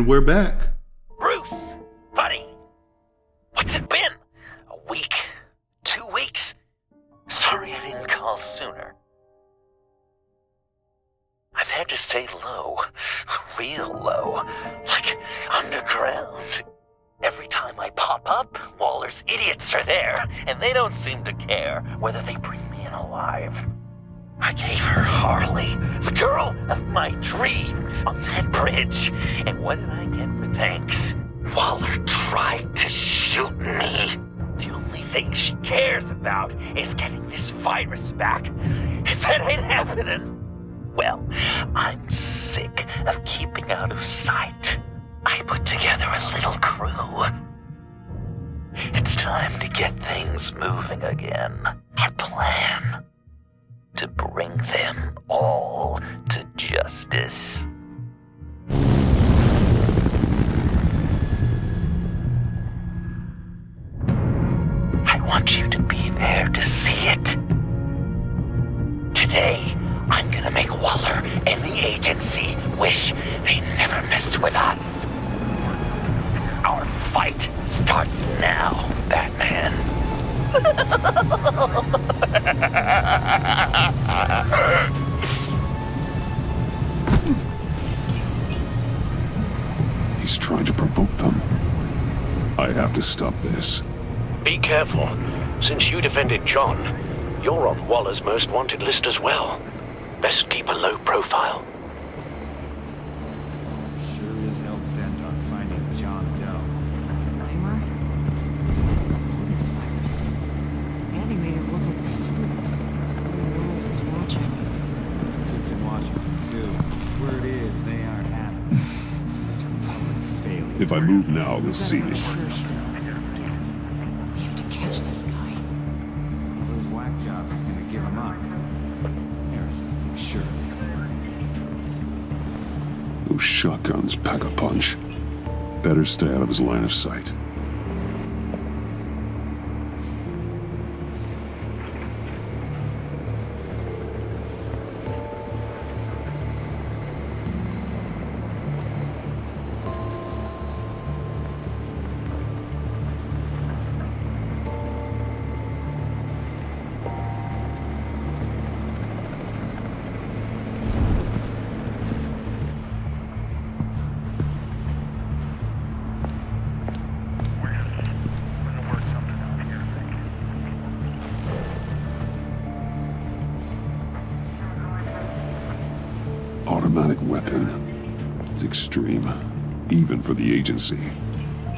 And we're back. Bruce, buddy, what's it been? A week? 2 weeks? Sorry I didn't call sooner. I've had to stay low, real low, like underground. Every time I pop up, Waller's idiots are there, and they don't seem to care whether they bring me in alive. I gave her Harley, the girl of my dreams, on that bridge, and what did I get for thanks? Waller tried to shoot me. The only thing she cares about is getting this virus back. If that ain't happening, well, I'm sick of keeping out of sight. I put together a little crew. It's time to get things moving again. Our plan: to bring them all to justice. I want you to be there to see it. Today, I'm gonna make Waller and the agency wish they never messed with us. Our fight starts now, Batman. He's trying to provoke them. I have to stop this. Be careful. Since you defended John, you're on Waller's most wanted list as well. Best keep a low profile. Sure is hell bent on finding John Doe. Reimer? It's the Lotus virus. And he made it look like a fool. The world is watching. Sits in Washington, too. Word is, they aren't happy. Such a public failure. If I move now, they'll see me. Make sure she doesn't ever again. We have to catch this guy. Those whack jobs is gonna give him up. Harrison, make sure. Those shotguns pack a punch. Better stay out of his line of sight. Automatic weapon. It's extreme, even for the agency.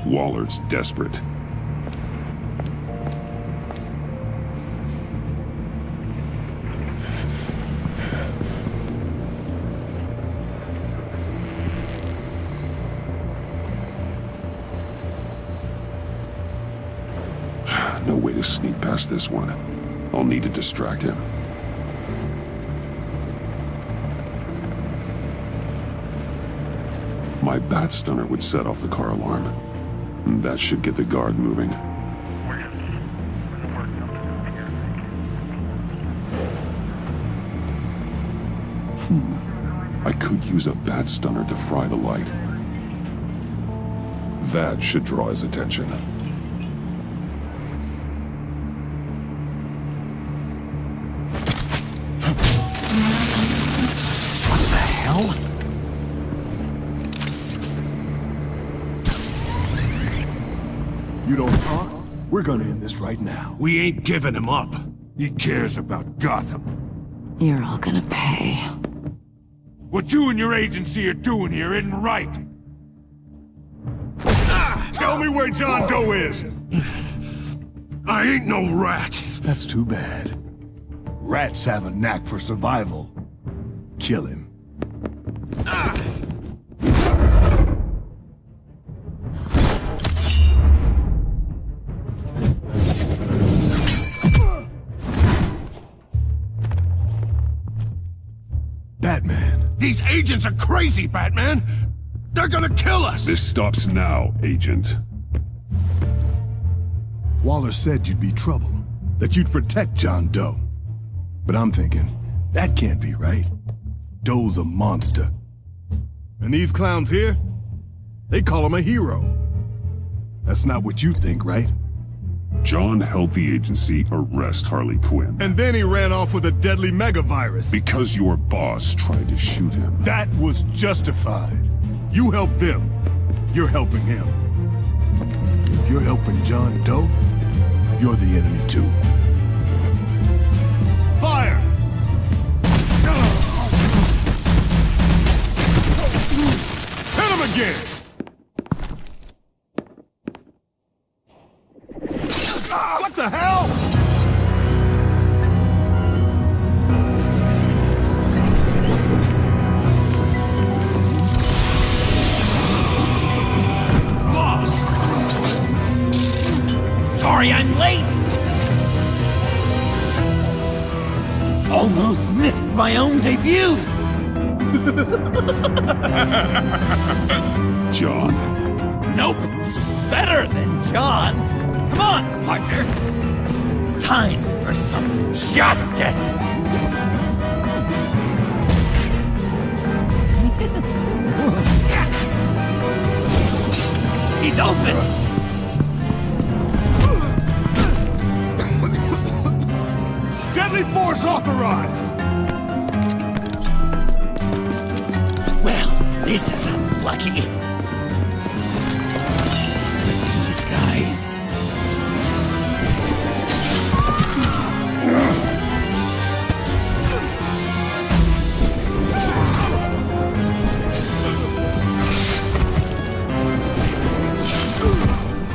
Waller's desperate. No way to sneak past this one. I'll need to distract him. My bat stunner would set off the car alarm. That should get the guard moving. I could use a bat stunner to fry the light. That should draw his attention. What the hell? You don't talk? We're gonna end this right now. We ain't giving him up. He cares about Gotham. You're all gonna pay. What you and your agency are doing here isn't right. Tell me where John Doe is! I ain't no rat. That's too bad. Rats have a knack for survival. Kill him. Batman. These agents are crazy, Batman. They're gonna kill us. This stops now, Agent. Waller said you'd be trouble, that you'd protect John Doe. But I'm thinking, that can't be right. Doe's a monster. And these clowns here? They call him a hero. That's not what you think, right? John helped the agency arrest Harley Quinn. And then he ran off with a deadly megavirus. Because your boss tried to shoot him. That was justified. You helped them. You're helping him. If you're helping John Doe, you're the enemy too. Fire! Hit him again! What the hell? Boss! Sorry I'm late! Almost missed my own debut! John? Nope! Better than John! Come on, partner! Time for some justice! He's open! Deadly force authorized! Well, this is unlucky. For these guys.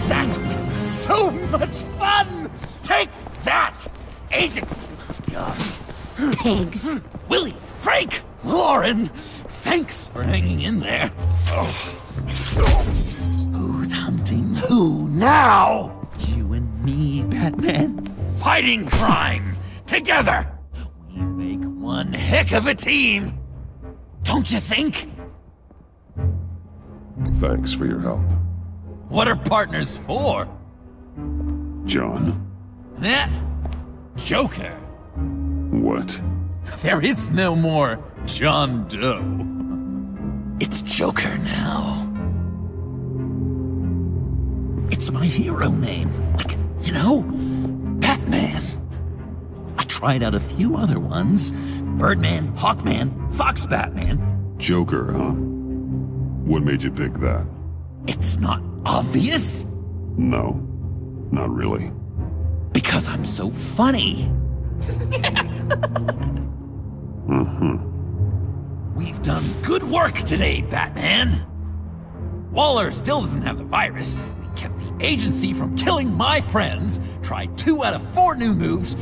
That was so much fun! Take that, agency scum! Pigs. Willie, Frank, Lauren, thanks for hanging in there. Who's hunting who now? You and me, Batman. Fighting crime together. We make one heck of a team. Don't you think? Thanks for your help. What are partners for? John? Eh? Joker. What? There is no more John Doe. It's Joker now. It's my hero name. Like, you know, Batman. I tried out a few other ones. Birdman, Hawkman, Fox Batman. Joker, huh? What made you pick that? It's not obvious. No, not really. Because I'm so funny. We've done good work today, Batman. Waller still doesn't have the virus. We kept the agency from killing my friends, tried 2 out of 4 new moves.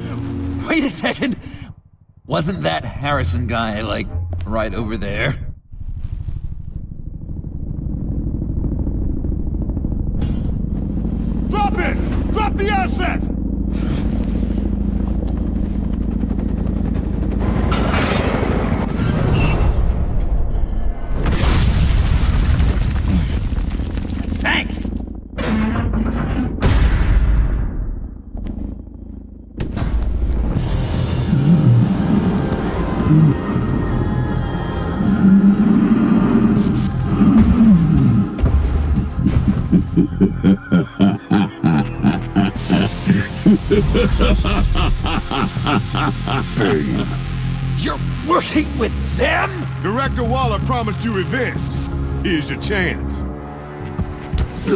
Wait a second. Wasn't that Harrison guy, like, right over there? Drop it! Drop the asset! Thanks! You're working with them? Director Waller promised you revenge. Here's your chance. Get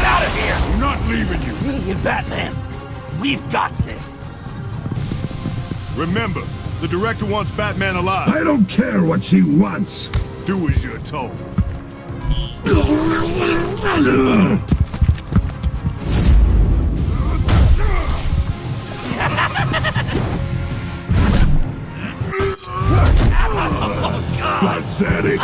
out of here! I'm not leaving you. Me and Batman, we've got this. Remember, the director wants Batman alive. I don't care what she wants. Do as you're told. Pathetic.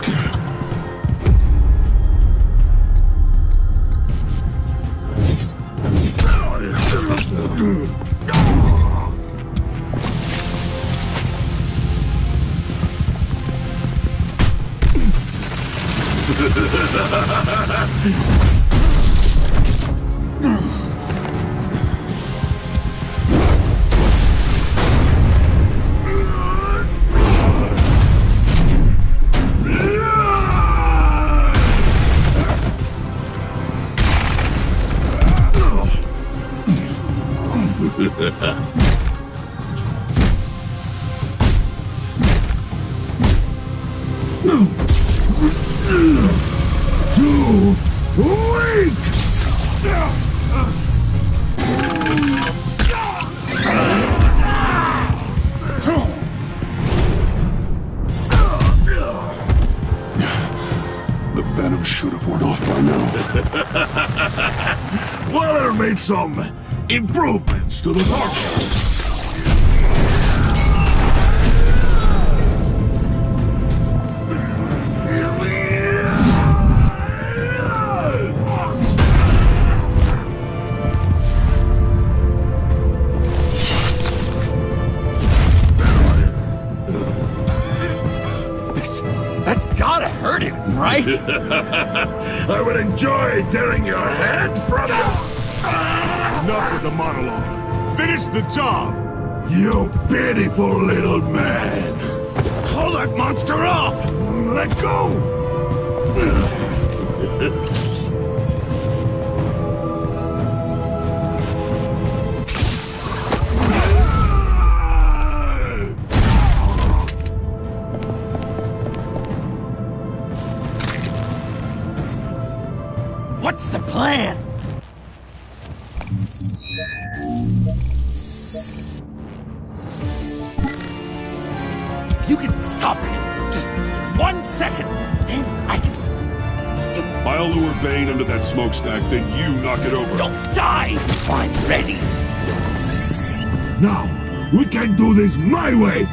Too weak! The venom should have worn off by now. Waller made some improvements to the torture. That's gotta hurt him, right? I would enjoy tearing your head from you. Enough with the monologue. Finish the job. You pitiful little man. Hold that monster off. Let go. What's the plan? If you can stop him for just 1 second, then I can... I'll lure Bane under that smokestack, then you knock it over. Don't die! I'm ready! Now, we can do this my way.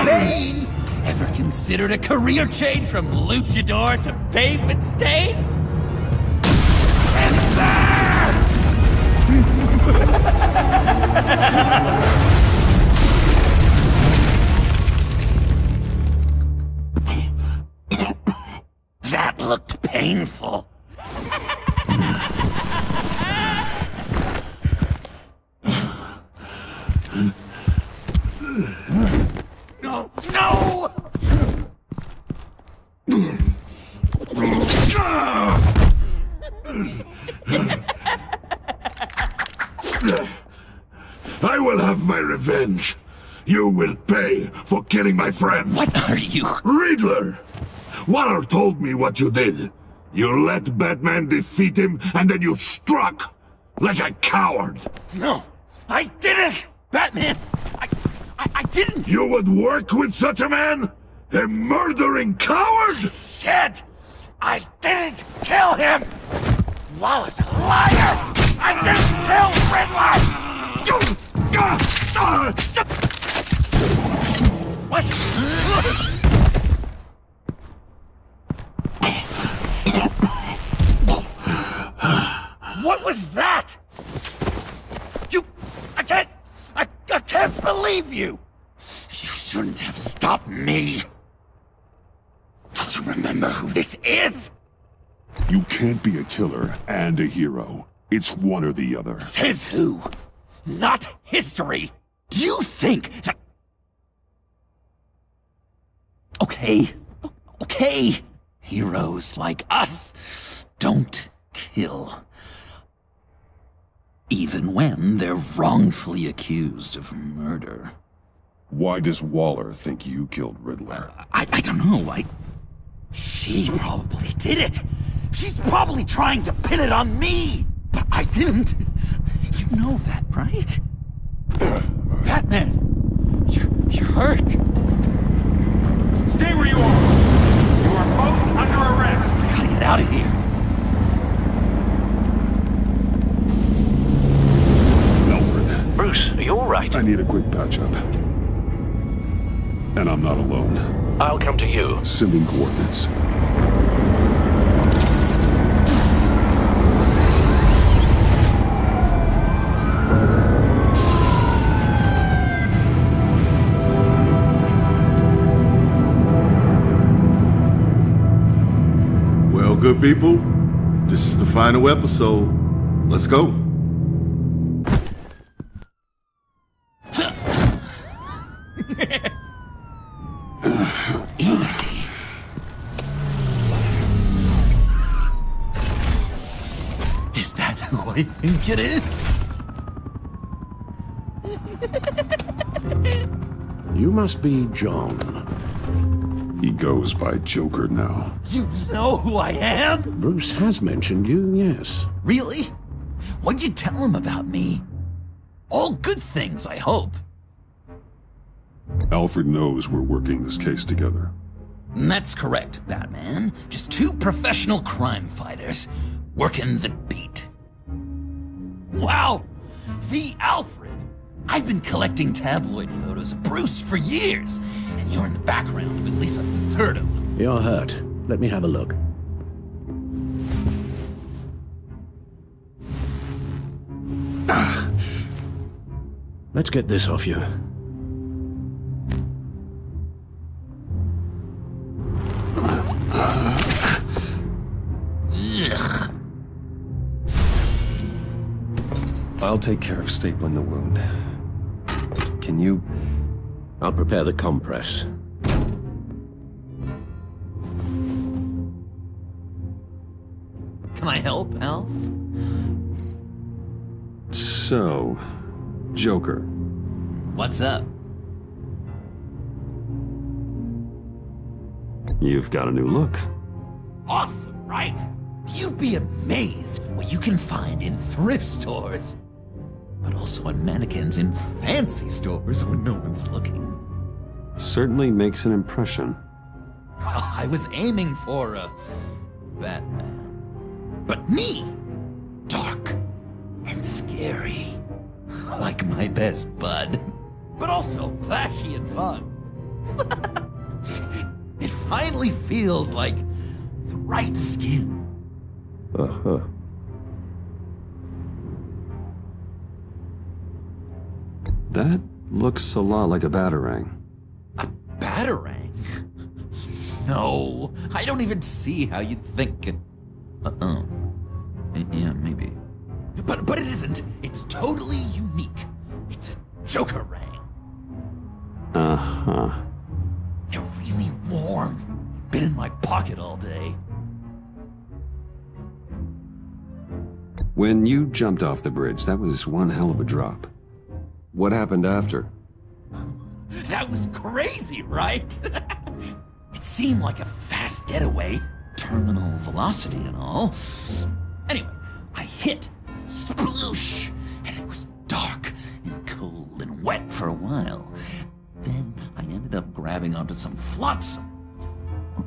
Bane! Ever considered a career change from luchador to pavement stain? And there! That looked painful. No! No! I will have my revenge. You will pay for killing my friend. What are you? Riddler! Waller told me what you did. You let Batman defeat him, and then you struck like a coward. No! I didn't! Batman! I didn't! You would work with such a man? A murdering coward? Said I didn't kill him! Waller's a liar! I didn't kill Riddler! What? What was that? I can't believe you! You shouldn't have stopped me! Don't you remember who this is? You can't be a killer and a hero. It's one or the other. Says who? Not history! Do you think that... Okay. Heroes like us don't kill. Even when they're wrongfully accused of murder. Why does Waller think you killed Riddler? I don't know. She probably did it. She's probably trying to pin it on me. But I didn't. You know that, right? Batman, you're hurt. Stay where you are. You are both under arrest. We gotta get out of here. Alfred, Bruce, are you alright? I need a quick patch-up. And I'm not alone. I'll come to you. Sending coordinates. Well, good people, this is the final episode. Let's go. Easy. I think it is. You must be John. He goes by Joker now. You know who I am? Bruce has mentioned you, yes. Really? What'd you tell him about me? All good things, I hope. Alfred knows we're working this case together. That's correct, Batman. Just two professional crime fighters working the beat. Wow! The Alfred! I've been collecting tabloid photos of Bruce for years, and you're in the background of at least a third of them. You're hurt. Let me have a look. Let's get this off you. Ugh. I'll take care of stapling the wound. Can you? I'll prepare the compress. Can I help, Alf? So, Joker. What's up? You've got a new look. Awesome, right? You'd be amazed what you can find in thrift stores, but also on mannequins in fancy stores when no one's looking. Certainly makes an impression. Well, I was aiming for a Batman. But me, dark and scary, like my best bud, but also flashy and fun. It finally feels like the right skin. Uh-huh. That looks a lot like a batarang. A batarang? No, I don't even see how you'd think it. Yeah, maybe. But it isn't. It's totally unique. It's a Joker-rang. Uh-huh. They're really warm. Been in my pocket all day. When you jumped off the bridge, that was one hell of a drop. What happened after? That was crazy, right? It seemed like a fast getaway, terminal velocity and all. Anyway, I hit, sploosh, and it was dark and cold and wet for a while. Then I ended up grabbing onto some flotsam.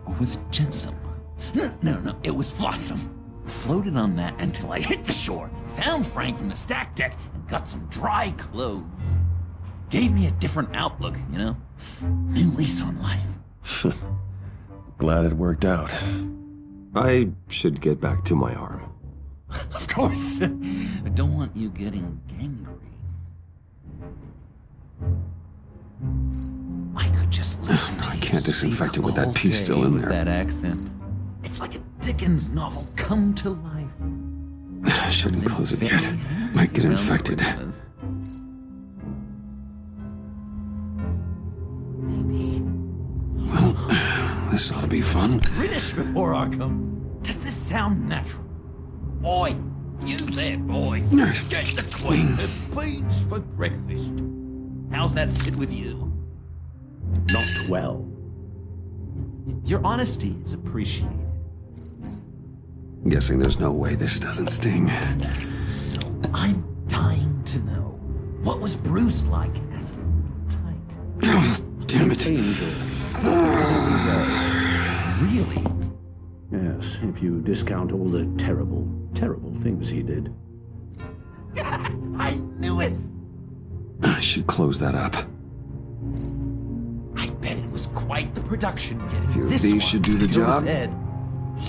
Or was it jetsam? No, it was flotsam. Floated on that until I hit the shore, found Frank from the stack deck, and got some dry clothes. Gave me a different outlook, you know? New lease on life. Glad it worked out. I should get back to my arm. Of course. I don't want you getting gangrene. I could just listen to I you can't disinfect it with that all piece still day in with there. that accent. It's like a Dickens novel come to life. I shouldn't close it yet. Might get infected. Maybe. Well, this ought to be fun. British before Arkham. Does this sound natural? Oi, you there, boy. Get the Queen of beans for breakfast. How's that sit with you? Not well. Your honesty is appreciated. Guessing there's no way this doesn't sting. So I'm dying to know, what was Bruce like as a type? Oh, damn it. Really? Yes, if you discount all the terrible, terrible things he did. I knew it! I should close that up. I bet it was quite the production getting Few of this these one should do the to go to job. bed.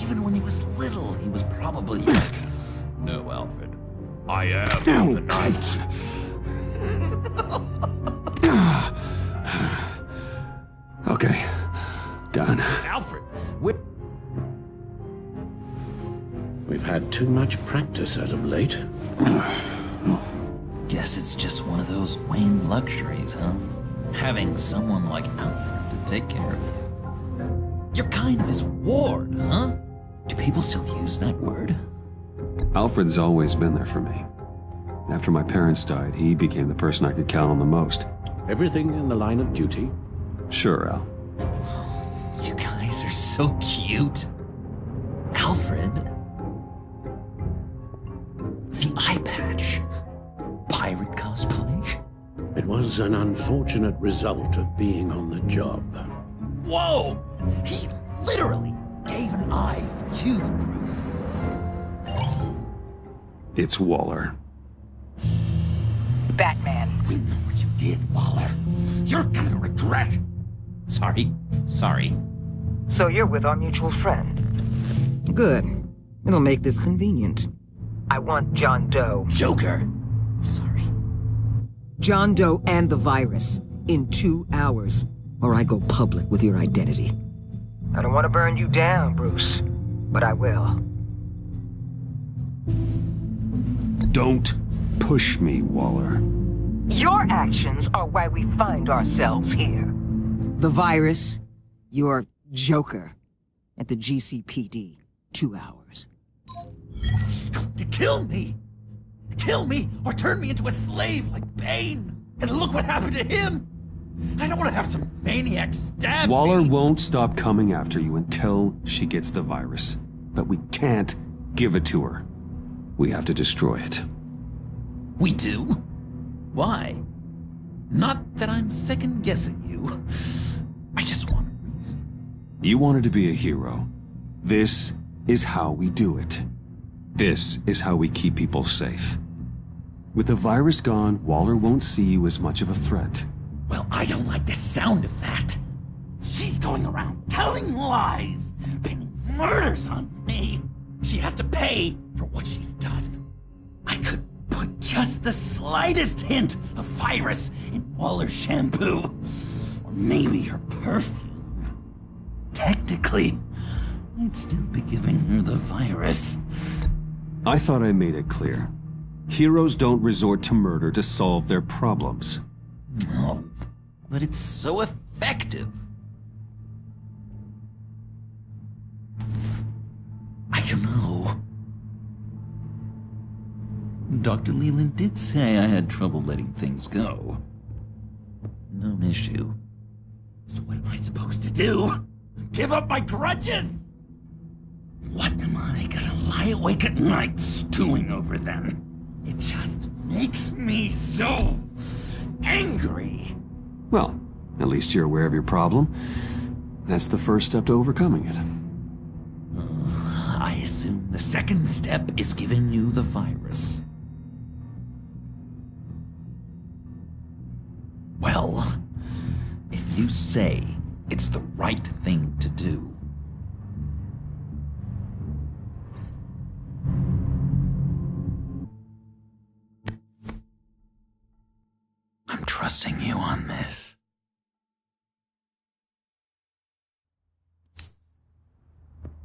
Even when he was little, he was probably... No, Alfred. I am the knight. Okay, done. Alfred, whip... We've had too much practice as of late. Guess it's just one of those Wayne luxuries, huh? Having someone like Alfred to take care of you. You're kind of his ward, huh? Do people still use that word? Alfred's always been there for me. After my parents died, he became the person I could count on the most. Everything in the line of duty? Sure, Al. You guys are so cute. Alfred. The eye patch. Pirate cosplay. It was an unfortunate result of being on the job. Whoa! He literally gave an eye for you, Bruce. It's Waller. Batman. We know what you did, Waller. You're gonna regret. Sorry. So you're with our mutual friend. Good. It'll make this convenient. I want John Doe. Joker. Sorry. John Doe and the virus. In 2 hours. Or I go public with your identity. I don't want to burn you down, Bruce. But I will. Don't push me, Waller. Your actions are why we find ourselves here. The virus, your Joker, at the GCPD. 2 hours. She's going to kill me! Kill me or turn me into a slave like Bane! And look what happened to him! I don't want to have some maniac stab Waller me. won't stop coming after you until she gets the virus. But we can't give it to her. We have to destroy it. We do? Why? Not that I'm second-guessing you. I just want a reason. You wanted to be a hero. This is how we do it. This is how we keep people safe. With the virus gone, Waller won't see you as much of a threat. Well, I don't like the sound of that. She's going around telling lies, pinning murders on me. She has to pay for what she's done. I could put just the slightest hint of virus in Waller's shampoo. Or maybe her perfume. Technically, I'd still be giving her the virus. I thought I made it clear. Heroes don't resort to murder to solve their problems. No, but it's so effective. I don't know. Dr. Leland did say I had trouble letting things go. No issue. So what am I supposed to do? Give up my grudges? What am I gonna lie awake at night stewing over them? It just makes me so angry. Well, at least you're aware of your problem. That's the first step to overcoming it. I assume the second step is giving you the virus. Well, if you say it's the right thing to do, I'm trusting you on this.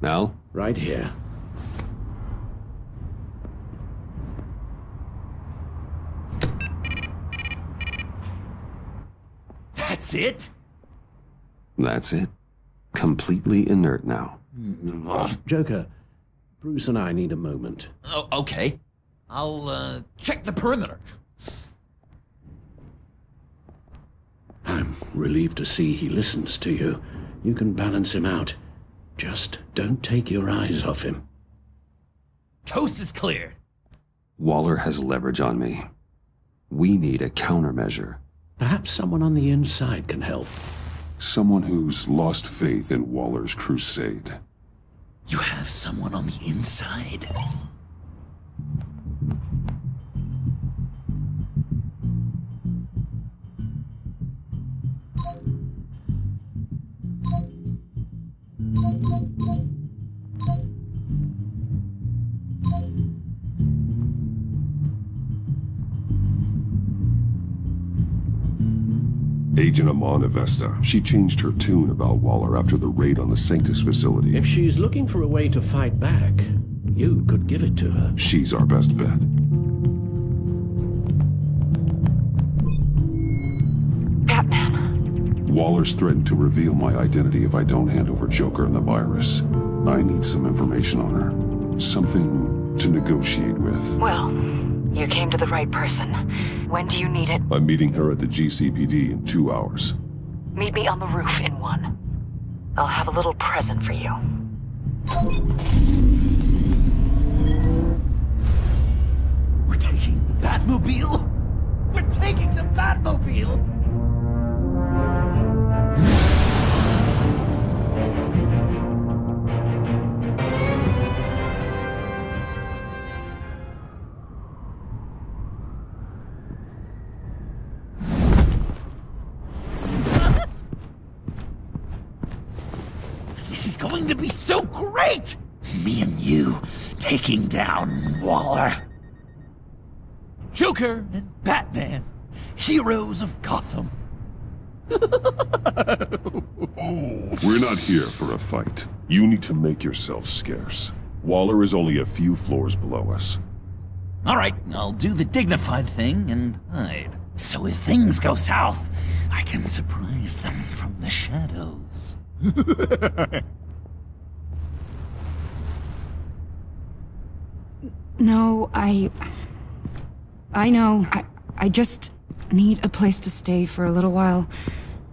Al? Right here. That's it? That's it. Completely inert now. Joker, Bruce and I need a moment. Oh, okay. I'll, check the perimeter. I'm relieved to see he listens to you. You can balance him out. Just don't take your eyes off him. Coast is clear. Waller has leverage on me. We need a countermeasure. Perhaps someone on the inside can help. Someone who's lost faith in Waller's crusade. You have someone on the inside? Agent Amanda Vesta. She changed her tune about Waller after the raid on the Sanctus facility. If she's looking for a way to fight back, you could give it to her. She's our best bet. Batman. Waller's threatened to reveal my identity if I don't hand over Joker and the virus. I need some information on her. Something to negotiate with. Well, you came to the right person. When do you need it? I'm meeting her at the GCPD in 2 hours. Meet me on the roof in 1. I'll have a little present for you. We're taking the Batmobile? We're taking the Batmobile! This is going to be so great! Me and you taking down Waller. Joker and Batman, heroes of Gotham. We're not here for a fight. You need to make yourself scarce. Waller is only a few floors below us. All right, I'll do the dignified thing and hide. So if things go south, I can surprise them from the shadows. No, I know. I just need a place to stay for a little while.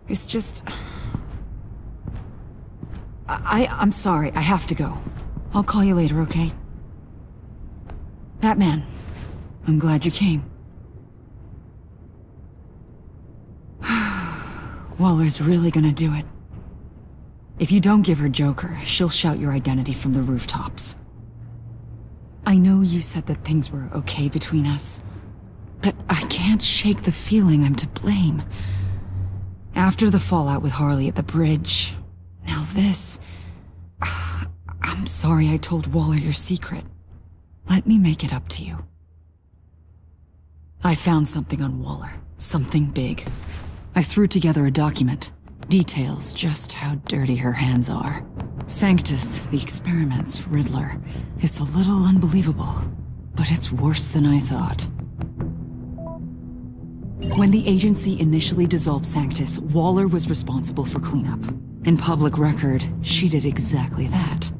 It's just... I'm sorry, I have to go. I'll call you later, okay? Batman, I'm glad you came. Waller's really gonna do it. If you don't give her Joker, she'll shout your identity from the rooftops. I know you said that things were okay between us, but I can't shake the feeling I'm to blame. After the fallout with Harley at the bridge, now this... I'm sorry I told Waller your secret. Let me make it up to you. I found something on Waller, something big. I threw together a document. Details just how dirty her hands are. Sanctus, the experiments, Riddler. It's a little unbelievable, but it's worse than I thought. When the agency initially dissolved Sanctus, Waller was responsible for cleanup. In public record, she did exactly that.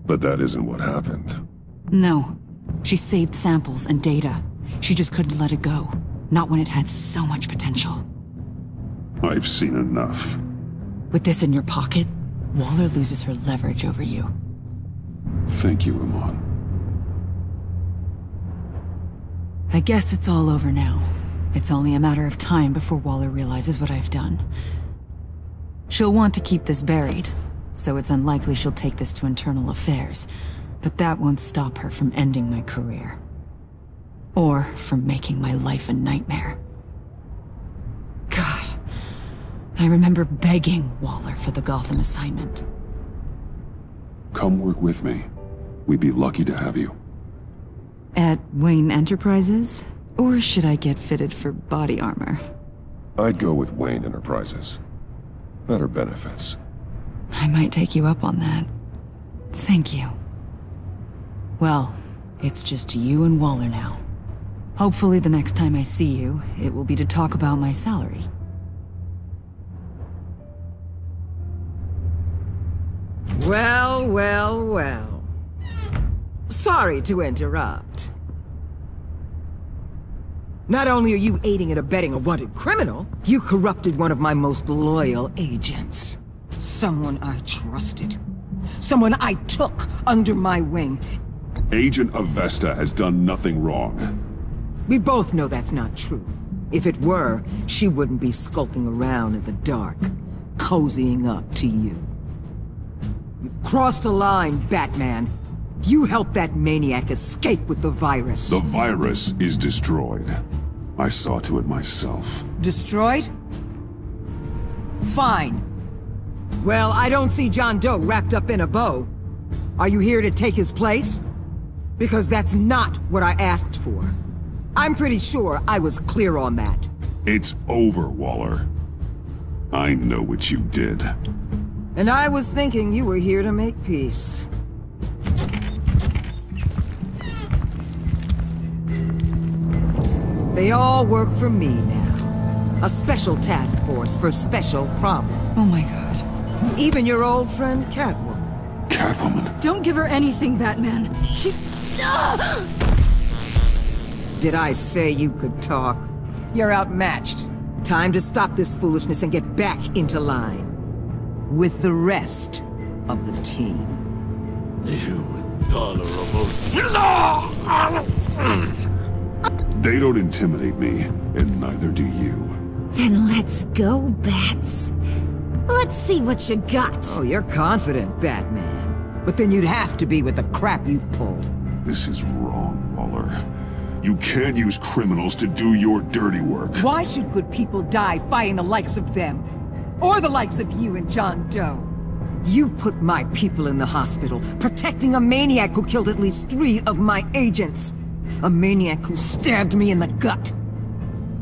But that isn't what happened. No. She saved samples and data. She just couldn't let it go. Not when it had so much potential. I've seen enough. With this in your pocket, Waller loses her leverage over you. Thank you, Ramon. I guess it's all over now. It's only a matter of time before Waller realizes what I've done. She'll want to keep this buried, so it's unlikely she'll take this to internal affairs, but that won't stop her from ending my career. Or from making my life a nightmare. God, I remember begging Waller for the Gotham assignment. Come work with me. We'd be lucky to have you. At Wayne Enterprises? Or should I get fitted for body armor? I'd go with Wayne Enterprises. Better benefits. I might take you up on that. Thank you. Well, it's just you and Waller now. Hopefully the next time I see you, it will be to talk about my salary. Well, well, well. Sorry to interrupt. Not only are you aiding and abetting a wanted criminal, you corrupted one of my most loyal agents. Someone I trusted. Someone I took under my wing. Agent Avesta has done nothing wrong. We both know that's not true. If it were, she wouldn't be skulking around in the dark, cozying up to you. You've crossed a line, Batman. You helped that maniac escape with the virus. The virus is destroyed. I saw to it myself. Destroyed? Fine. Well, I don't see John Doe wrapped up in a bow. Are you here to take his place? Because that's not what I asked for. I'm pretty sure I was clear on that. It's over, Waller. I know what you did. And I was thinking you were here to make peace. They all work for me now. A special task force for special problems. Oh my god. Even your old friend Catwoman. Catwoman. Don't give her anything, Batman. She... Did I say you could talk? You're outmatched. Time to stop this foolishness and get back into line. With the rest of the team. You intolerable... They don't intimidate me, and neither do you. Then let's go, Bats. Let's see what you got. Oh, you're confident, Batman. But then you'd have to be with the crap you've pulled. This is wrong, Waller. You can't use criminals to do your dirty work. Why should good people die fighting the likes of them? Or the likes of you and John Doe? You put my people in the hospital, protecting a maniac who killed at least 3 of my agents. A maniac who stabbed me in the gut.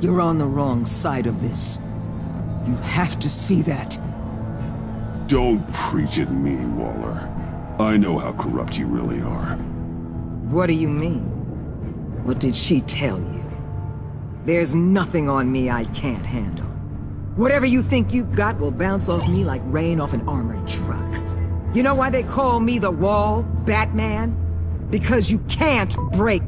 You're on the wrong side of this. You have to see that. Don't preach at me, Waller. I know how corrupt you really are. What do you mean? What did she tell you? There's nothing on me I can't handle. Whatever you think you got will bounce off me like rain off an armored truck. You know why they call me the Wall, Batman? Because you can't break.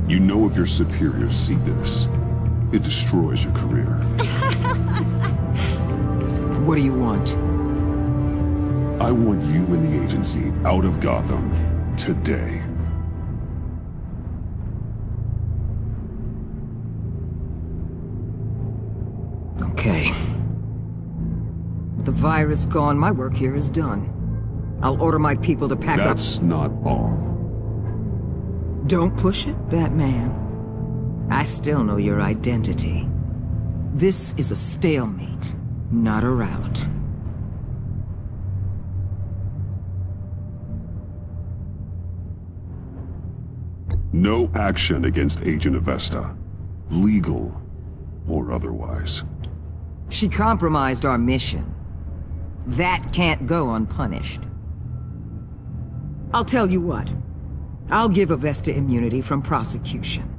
You know if your superiors see this, it destroys your career. What do you want? I want you and the agency out of Gotham today. Okay. With the virus gone, my work here is done. I'll order my people to pack up. That's not all. Don't push it, Batman. I still know your identity. This is a stalemate, not a rout. No action against Agent Avesta, legal or otherwise. She compromised our mission. That can't go unpunished. I'll tell you what. I'll give Avesta immunity from prosecution.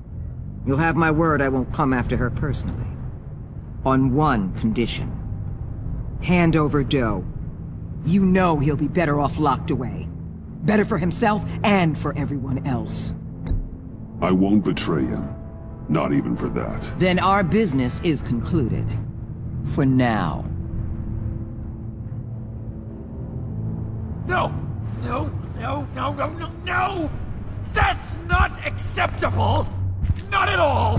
You'll have my word I won't come after her personally. On one condition. Hand over Doe. You know he'll be better off locked away. Better for himself and for everyone else. I won't betray him. Not even for that. Then our business is concluded. For now. No! No, no, no, no, no, no! That's not acceptable! Not at all!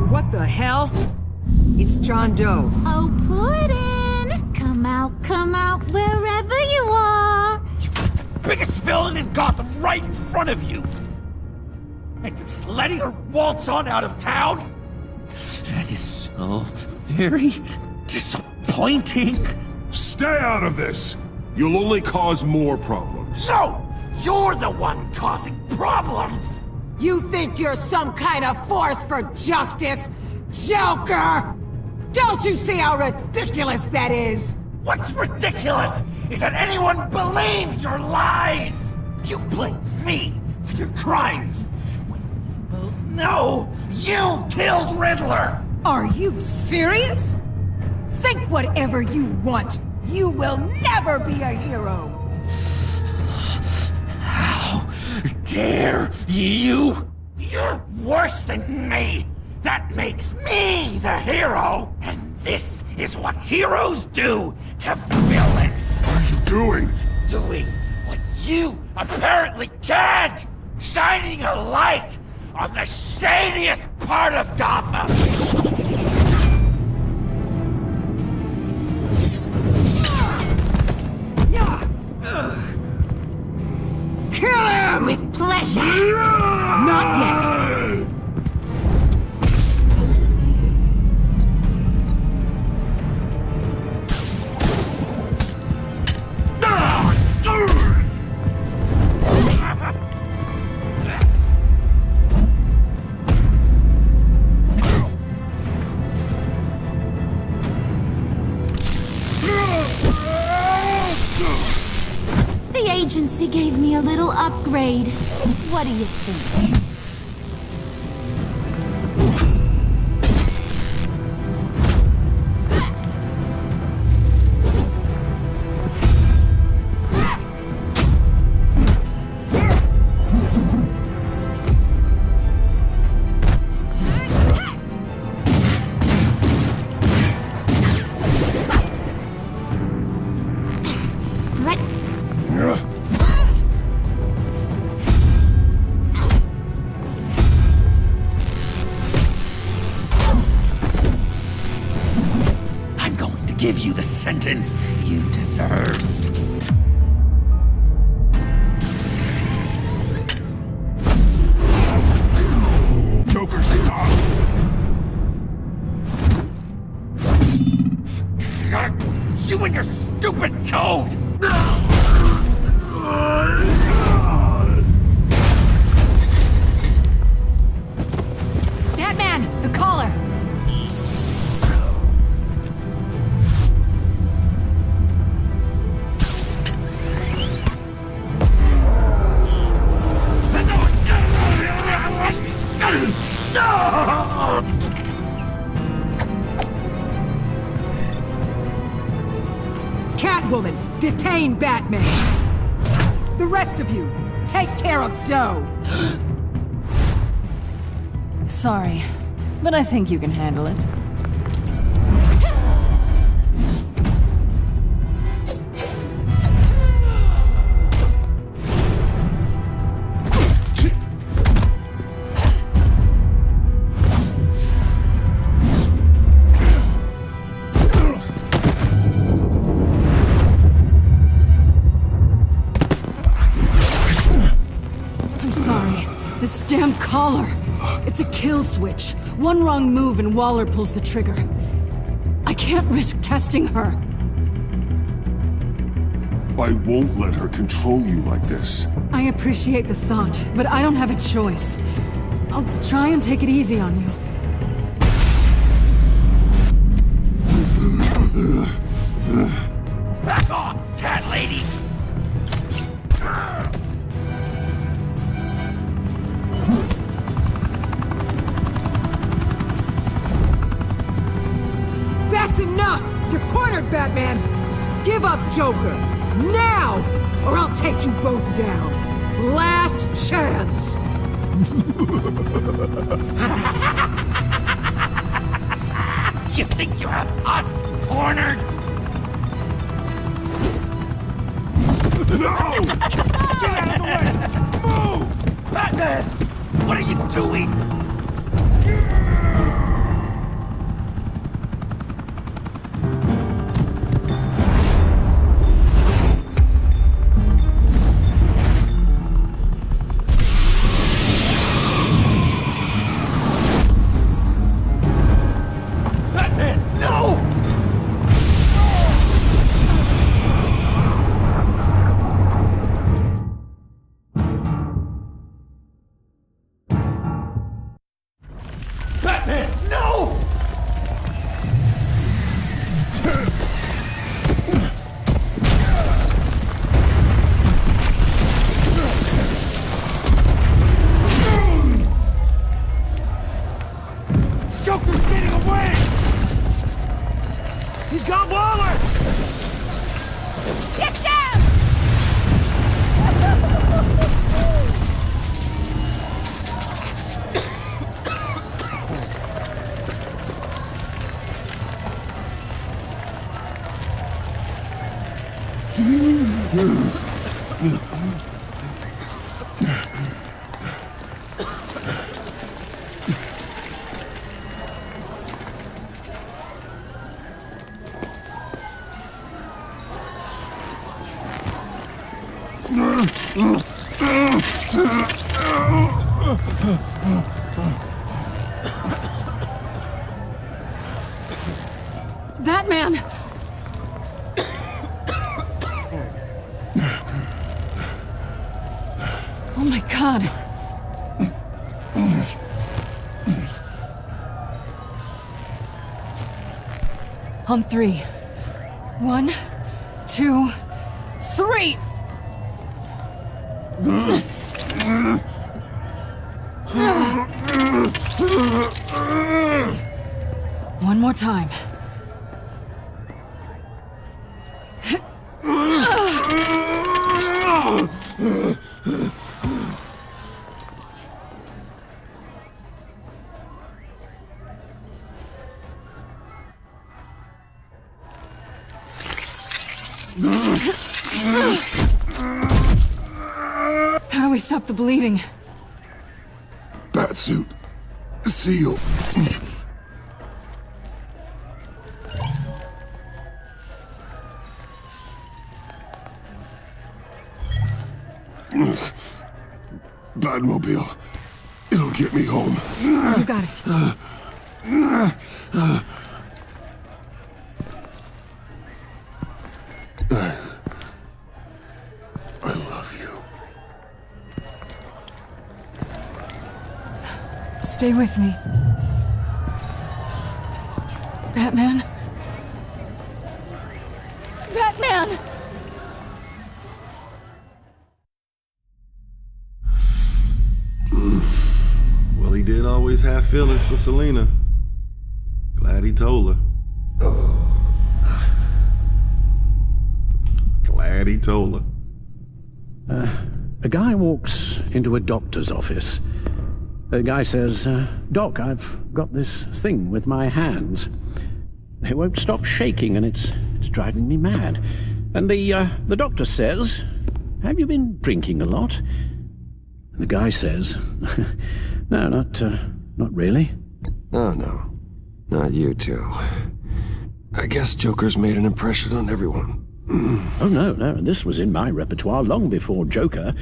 What the hell? It's John Doe. Oh, Puddin'! Come out, wherever you are! Biggest villain in Gotham right in front of you! And you're just letting her waltz on out of town? That is so very disappointing. Stay out of this! You'll only cause more problems. No! You're the one causing problems! You think you're some kind of force for justice, Joker? Don't you see how ridiculous that is? What's ridiculous is that anyone believes your lies! You blame me for your crimes, when we both know you killed Riddler! Are you serious? Think whatever you want. You will never be a hero! How dare you? You're worse than me! That makes me the hero! And this is what heroes do to villains! What are you doing? Doing what you apparently can't! Shining a light on the shadiest part of Gotham! Kill him! With pleasure! Not yet! The agency gave me a little upgrade. What do you think? give you the sentence you deserve. Joker, stop! You and your stupid code! Batman, the collar! Catwoman, detain Batman! The rest of you, take care of Doe! Sorry, but I think you can handle it. I'm sorry. This damn collar. It's a kill switch. One wrong move and Waller pulls the trigger. I can't risk testing her. I won't let her control you like this. I appreciate the thought, but I don't have a choice. I'll try and take it easy on you. Back off, cat lady! That's enough! You're cornered, Batman! Give up, Joker! Now! Or I'll take you both down! Last chance! You think you have us cornered? No! Get out of the way! Move! Batman! What are you doing? Batman, no! Batman, no! Joker's getting away! He's got Waller! Get down! Batman! Oh my god. On three. 1, 2, 3! One more time. How do we stop the bleeding? Batsuit. Seal. Batmobile. It'll get me home. You got it. I love you. Stay with me. Batman? Batman! Well, he did always have feelings for Selina. Glad he told her. Glad he told her. A guy walks into a doctor's office. The guy says, Doc, I've got this thing with my hands. They won't stop shaking and it's driving me mad. And the doctor says, have you been drinking a lot? And the guy says, no, not really. Oh, no. Not you two. I guess Joker's made an impression on everyone. Oh, no, this was in my repertoire long before Joker.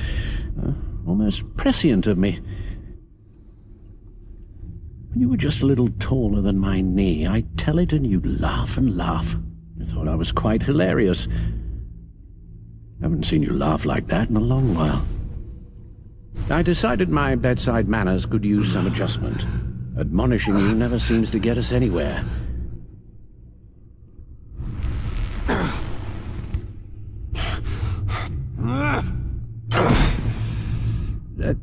Almost prescient of me. When you were just a little taller than my knee, I'd tell it and you'd laugh and laugh. I thought I was quite hilarious. Haven't seen you laugh like that in a long while. I decided my bedside manners could use some adjustment. Admonishing you never seems to get us anywhere.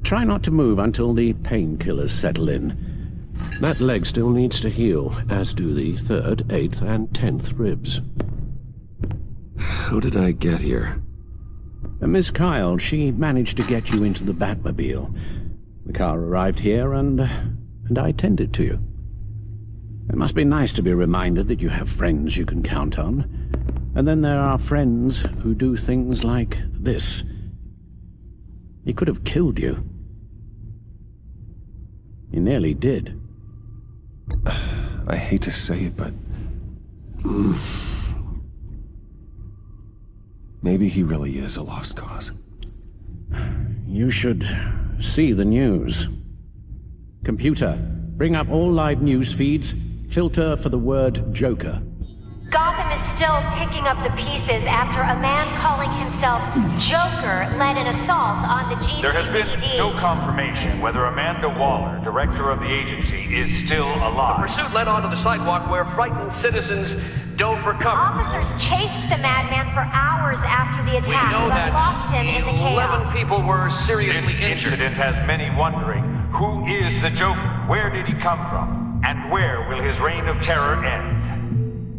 Try not to move until the painkillers settle in. That leg still needs to heal, as do the 3rd, 8th, and 10th ribs. How did I get here? Miss Kyle, she managed to get you into the Batmobile. The car arrived here, and I tended to you. It must be nice to be reminded that you have friends you can count on. And then there are friends who do things like this. He could have killed you. He nearly did. I hate to say it, but... maybe he really is a lost cause. You should see the news. Computer, bring up all live news feeds. Filter for the word Joker. Gotham is still picking up the pieces after a man calling himself Joker led an assault on the GCPD. There has been no confirmation whether Amanda Waller, director of the agency, is still alive. The pursuit led onto the sidewalk where frightened citizens dove for cover. Officers chased the madman for hours after the attack, We know but that lost him in the 11 chaos. people were seriously This injured. incident has many wondering, who is the Joker? Where did he come from? And where will his reign of terror end?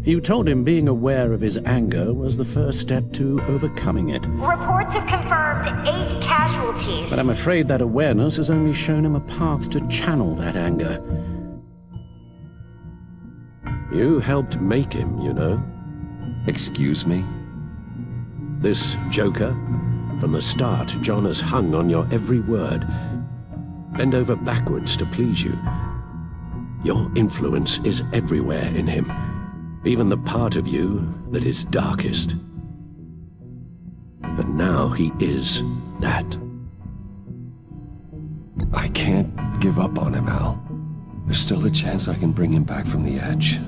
You told him being aware of his anger was the first step to overcoming it. Reports have confirmed 8 casualties. But I'm afraid that awareness has only shown him a path to channel that anger. You helped make him, you know. Excuse me? This Joker, from the start, John has hung on your every word. Bend over backwards to please you. Your influence is everywhere in him. Even the part of you that is darkest. And now he is that. I can't give up on him, Al. There's still a chance I can bring him back from the edge.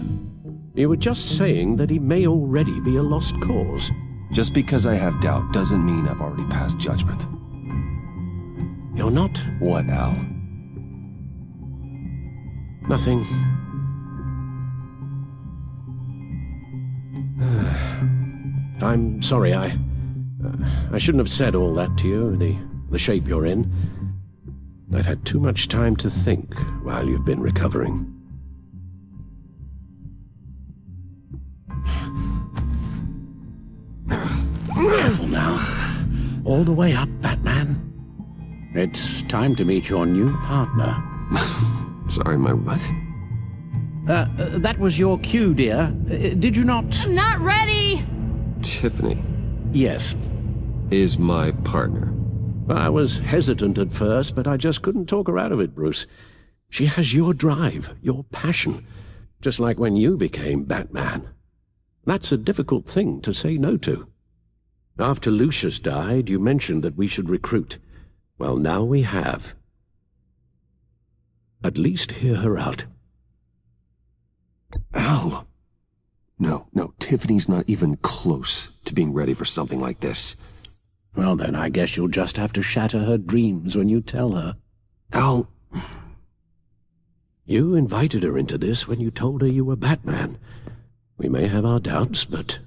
You were just saying that he may already be a lost cause. Just because I have doubt doesn't mean I've already passed judgment. You're not? What, Al? Nothing. I'm sorry, I shouldn't have said all that to you, the shape you're in. I've had too much time to think while you've been recovering. Careful now. All the way up, Batman. It's time to meet your new partner. Sorry, my what? That was your cue, dear. Did you not? I'm not ready! Tiffany. Yes. Is my partner. I was hesitant at first, but I just couldn't talk her out of it, Bruce. She has your drive, your passion, just like when you became Batman. That's a difficult thing to say no to. After Lucius died, you mentioned that we should recruit. Well, now we have. At least hear her out. Al! No, Tiffany's not even close to being ready for something like this. Well then, I guess you'll just have to shatter her dreams when you tell her. Al... You invited her into this when you told her you were Batman. We may have our doubts, but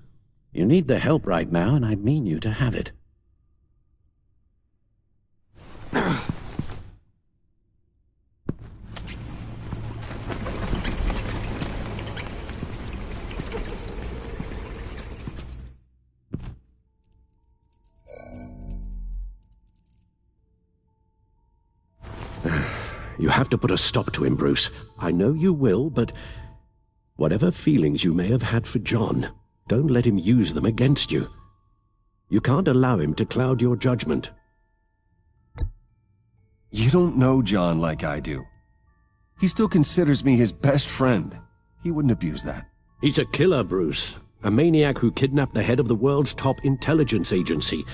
you need the help right now, and I mean you to have it. You have to put a stop to him, Bruce. I know you will, but whatever feelings you may have had for John, don't let him use them against you. You can't allow him to cloud your judgment. You don't know John like I do. He still considers me his best friend. He wouldn't abuse that. He's a killer, Bruce. A maniac who kidnapped the head of the world's top intelligence agency.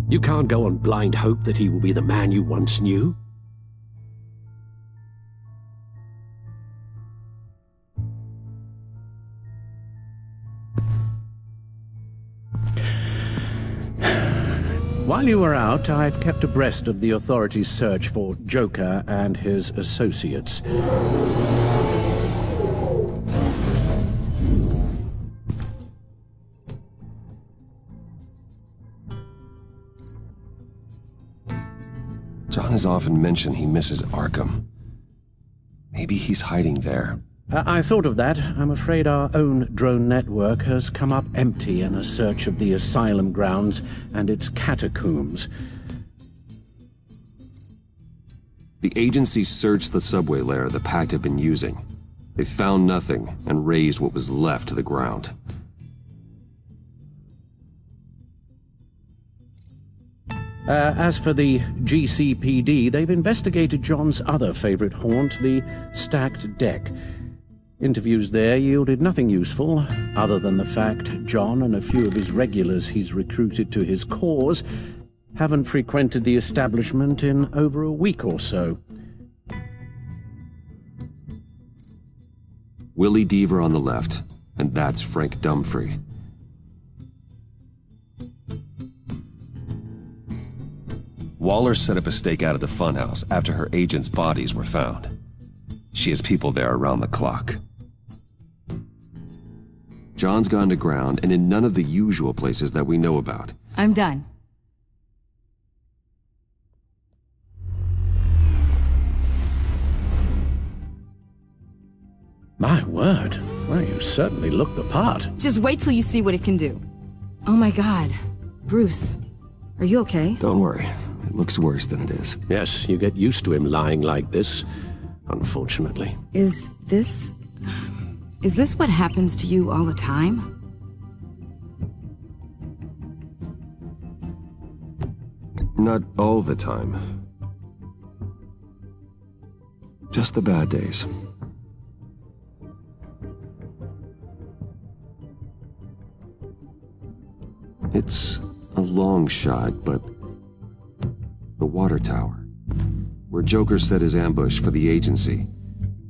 You can't go on blind hope that he will be the man you once knew. While you were out, I've kept abreast of the authorities' search for Joker and his associates. John has often mentioned he misses Arkham. Maybe he's hiding there. I thought of that. I'm afraid our own drone network has come up empty in a search of the asylum grounds and its catacombs. The agency searched the subway layer the Pact had been using. They found nothing and razed what was left to the ground. As for the GCPD, they've investigated John's other favorite haunt, the stacked deck. Interviews there yielded nothing useful, other than the fact John and a few of his regulars he's recruited to his cause haven't frequented the establishment in over a week or so. Willie Deaver on the left, and that's Frank Dumfrey. Waller set up a stakeout at the funhouse after her agents' bodies were found. She has people there around the clock. John's gone to ground and in none of the usual places that we know about. I'm done. My word. Well, you certainly look the part. Just wait till you see what it can do. Oh my God. Bruce, are you okay? Don't worry. It looks worse than it is. Yes, you get used to him lying like this, unfortunately. Is this what happens to you all the time? Not all the time. Just the bad days. It's a long shot, but the water tower, where Joker set his ambush for the agency,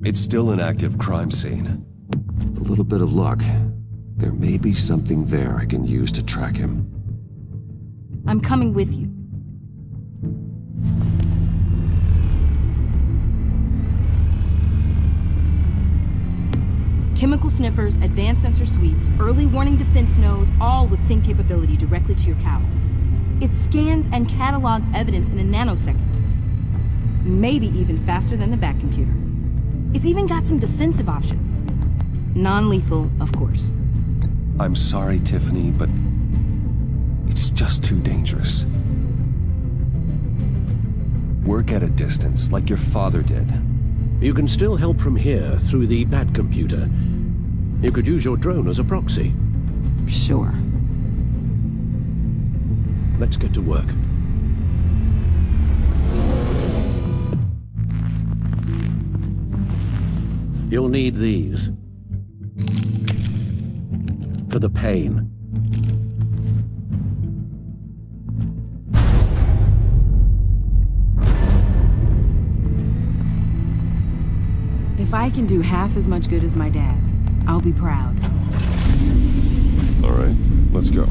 it's still an active crime scene. With a little bit of luck, there may be something there I can use to track him. I'm coming with you. Chemical sniffers, advanced sensor suites, early warning defense nodes, all with sync capability directly to your cowl. It scans and catalogs evidence in a nanosecond. Maybe even faster than the Bat computer. It's even got some defensive options. Non-lethal, of course. I'm sorry, Tiffany, but it's just too dangerous. Work at a distance, like your father did. You can still help from here through the Bat computer. You could use your drone as a proxy. Sure. Let's get to work. You'll need these. For the pain. If I can do half as much good as my dad, I'll be proud. All right, let's go.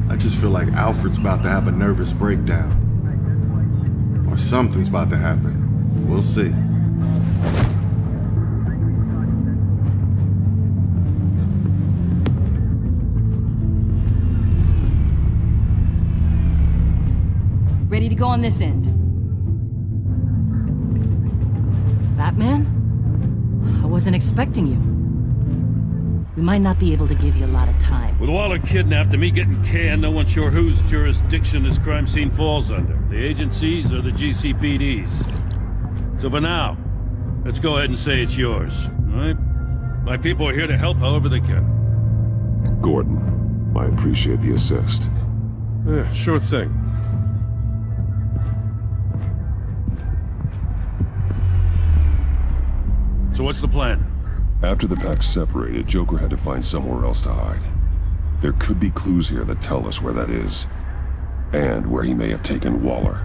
I just feel like Alfred's about to have a nervous breakdown. Or something's about to happen. We'll see. Ready to go on this end. Batman? I wasn't expecting you. We might not be able to give you a lot of time. With Waller kidnapped and me getting canned, no one's sure whose jurisdiction this crime scene falls under. The agencies or the GCPD's. So for now, let's go ahead and say it's yours, all right? My people are here to help however they can. Gordon, I appreciate the assist. Yeah, sure thing. So what's the plan? After the Pact separated, Joker had to find somewhere else to hide. There could be clues here that tell us where that is, and where he may have taken Waller.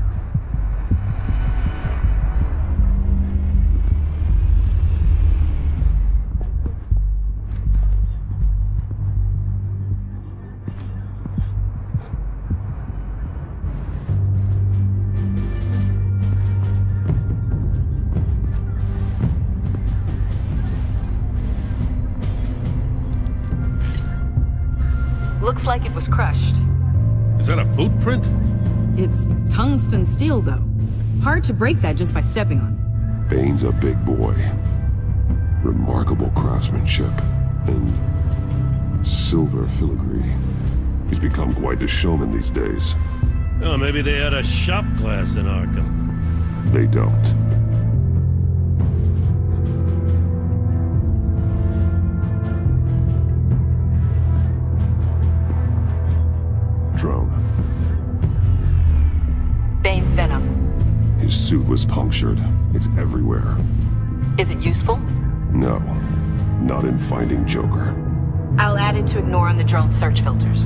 Looks like it was crushed. Is that a boot print? It's tungsten steel, though. Hard to break that just by stepping on it. Bane's a big boy. Remarkable craftsmanship. And silver filigree. He's become quite the showman these days. Oh, maybe they had a shop class in Arkham. They don't. Drone. Bane's venom. His suit was punctured. It's everywhere. Is it useful? No, not in finding Joker. I'll add it to ignore on the drone search filters.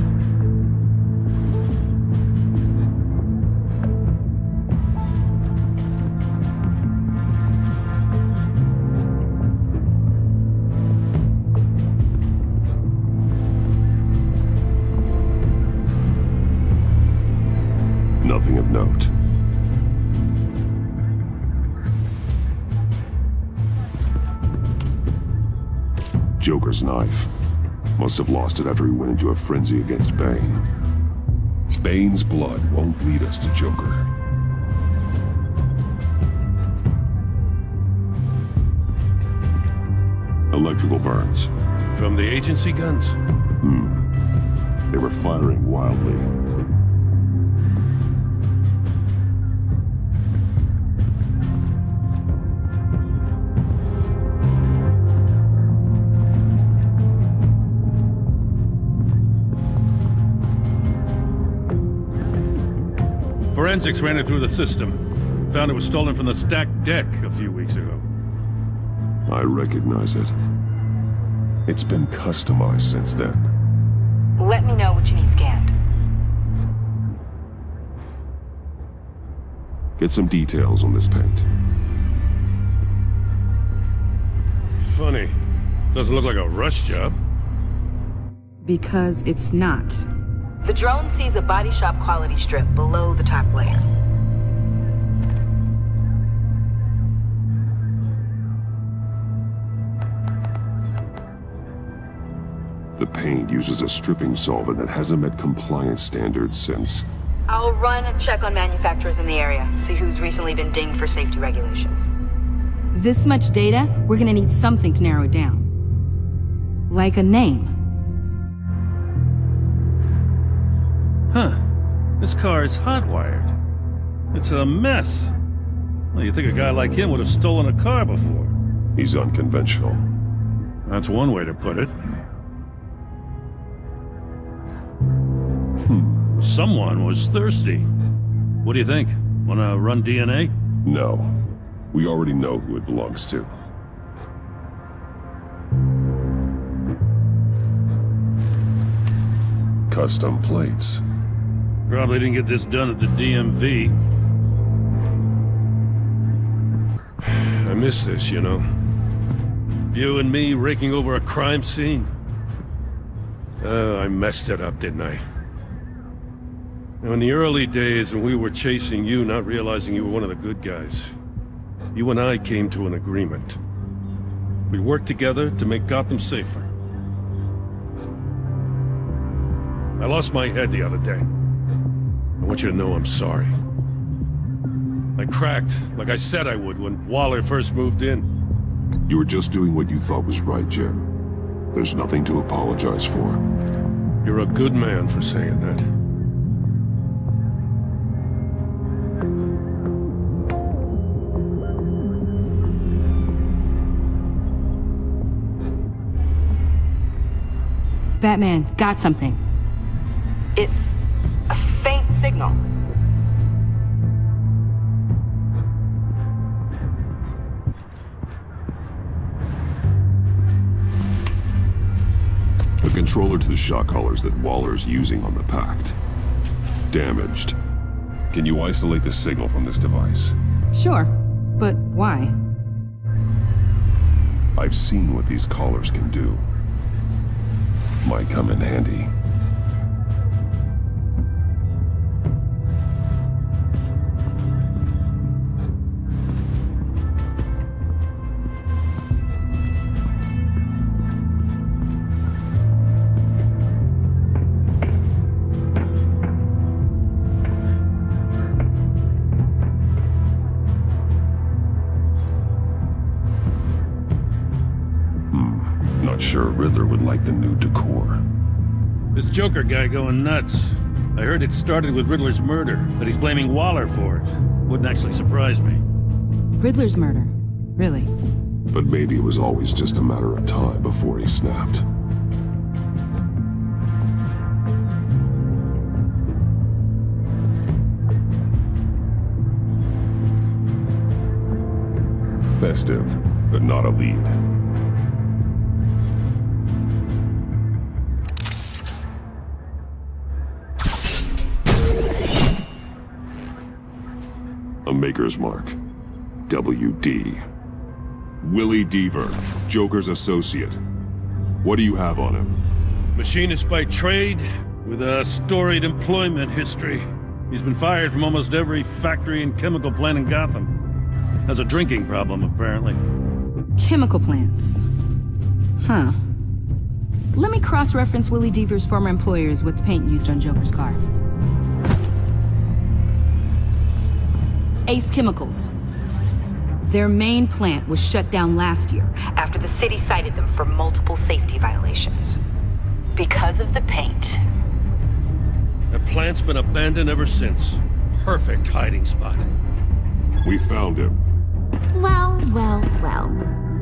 Nothing of note. Joker's knife. Must have lost it after he went into a frenzy against Bane. Bane's blood won't lead us to Joker. Electrical burns. From the agency guns? They were firing wildly. Forensics ran it through the system. Found it was stolen from the stacked deck a few weeks ago. I recognize it. It's been customized since then. Let me know what you need scanned. Get some details on this paint. Funny. Doesn't look like a rush job. Because it's not. The drone sees a body shop quality strip below the top layer. The paint uses a stripping solvent that hasn't met compliance standards since. I'll run a check on manufacturers in the area, see who's recently been dinged for safety regulations. This much data, we're gonna need something to narrow it down. Like a name. Huh. This car is hotwired. It's a mess. Well, you'd think a guy like him would have stolen a car before. He's unconventional. That's one way to put it. Someone was thirsty. What do you think? Wanna run DNA? No. We already know who it belongs to. Custom plates. Probably didn't get this done at the DMV. I miss this, you know. You and me raking over a crime scene. Oh, I messed it up, didn't I? Now, in the early days when we were chasing you, not realizing you were one of the good guys, you and I came to an agreement. We worked together to make Gotham safer. I lost my head the other day. I want you to know I'm sorry. I cracked, like I said I would when Waller first moved in. You were just doing what you thought was right, Jim. There's nothing to apologize for. You're a good man for saying that. Batman, got something. It's a faint signal. A controller to the shot collars that Waller's using on the Pact. Damaged. Can you isolate the signal from this device? Sure, but why? I've seen what these collars can do. Might come in handy. Not sure Riddler would like the new decor. This Joker guy going nuts. I heard it started with Riddler's murder, but he's blaming Waller for it. Wouldn't actually surprise me. Riddler's murder? Really? But maybe it was always just a matter of time before he snapped. Festive, but not a lead. A maker's mark. WD. Willie Deaver, Joker's associate. What do you have on him? Machinist by trade, with a storied employment history. He's been fired from almost every factory and chemical plant in Gotham. Has a drinking problem, apparently. Chemical plants. Huh. Let me cross-reference Willie Deaver's former employers with the paint used on Joker's car. Ace Chemicals. Their main plant was shut down last year after the city cited them for multiple safety violations. Because of the paint. The plant's been abandoned ever since. Perfect hiding spot. We found him. Well, well, well.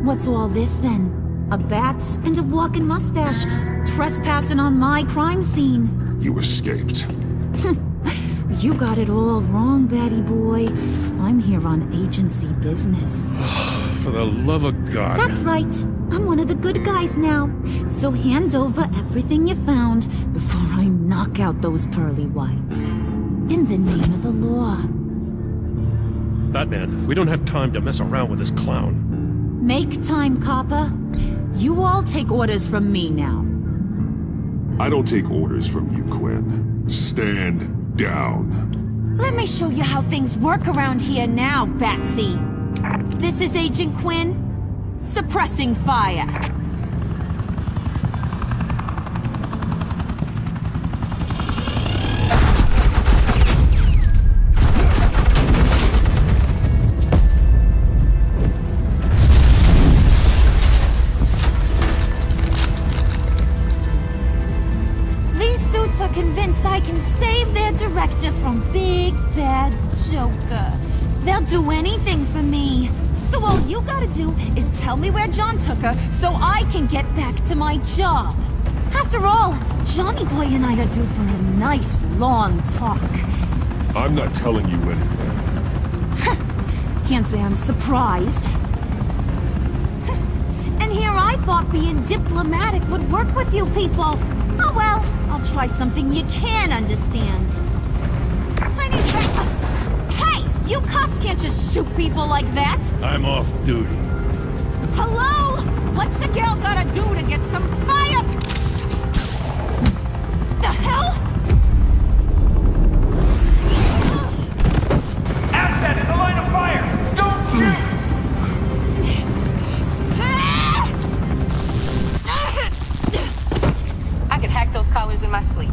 What's all this then? A bat and a walking mustache trespassing on my crime scene. You escaped. You got it all wrong, Batty boy. I'm here on agency business. For the love of God. That's right. I'm one of the good guys now. So hand over everything you found before I knock out those pearly whites. In the name of the law. Batman, we don't have time to mess around with this clown. Make time, copper. You all take orders from me now. I don't take orders from you, Quinn. Stand down. Let me show you how things work around here now, Batsy. This is Agent Quinn, suppressing fire. convinced I can save their director from Big Bad Joker. They'll do anything for me. So all you gotta do is tell me where John took her so I can get back to my job. After all, Johnny Boy and I are due for a nice long talk. I'm not telling you anything. Can't say I'm surprised. And here I thought being diplomatic would work with you people. Oh well, I'll try something you can understand. I need to... Hey! You cops can't just shoot people like that! I'm off duty. Hello? What's a girl gotta do to get some fire? The hell? Asset in the line of fire! Don't shoot! I can hack those collars in my sleep.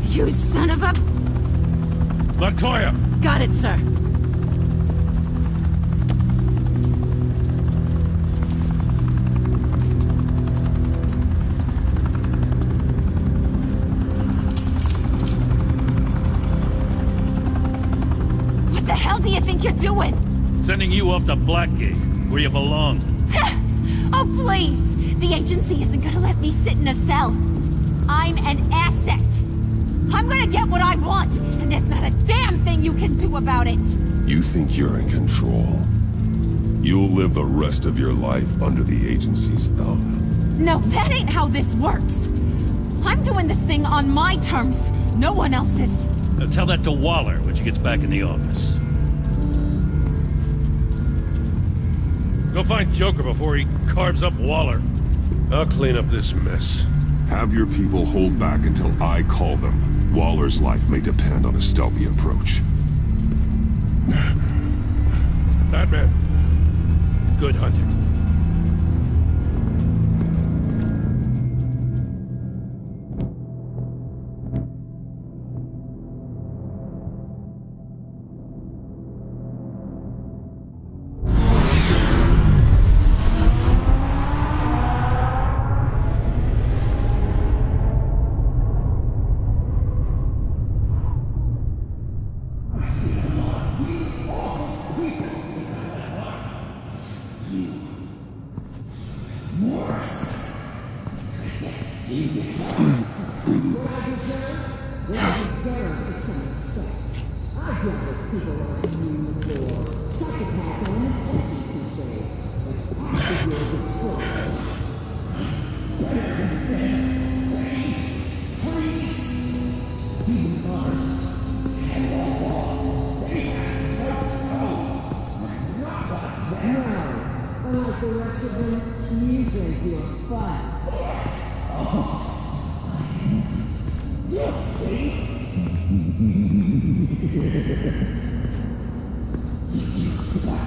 You son of a... Latoya! Got it, sir. What the hell do you think you're doing? Sending you off to Blackgate, where you belong. Oh, please! The agency isn't gonna let me sit in a cell. I'm an asset. I'm gonna get what I want, and there's not a damn thing you can do about it. You think you're in control? You'll live the rest of your life under the agency's thumb. No, that ain't how this works. I'm doing this thing on my terms. No one else's. Now tell that to Waller when she gets back in the office. Go find Joker before he carves up Waller. I'll clean up this mess. Have your people hold back until I call them. Waller's life may depend on a stealthy approach. Batman, good hunting.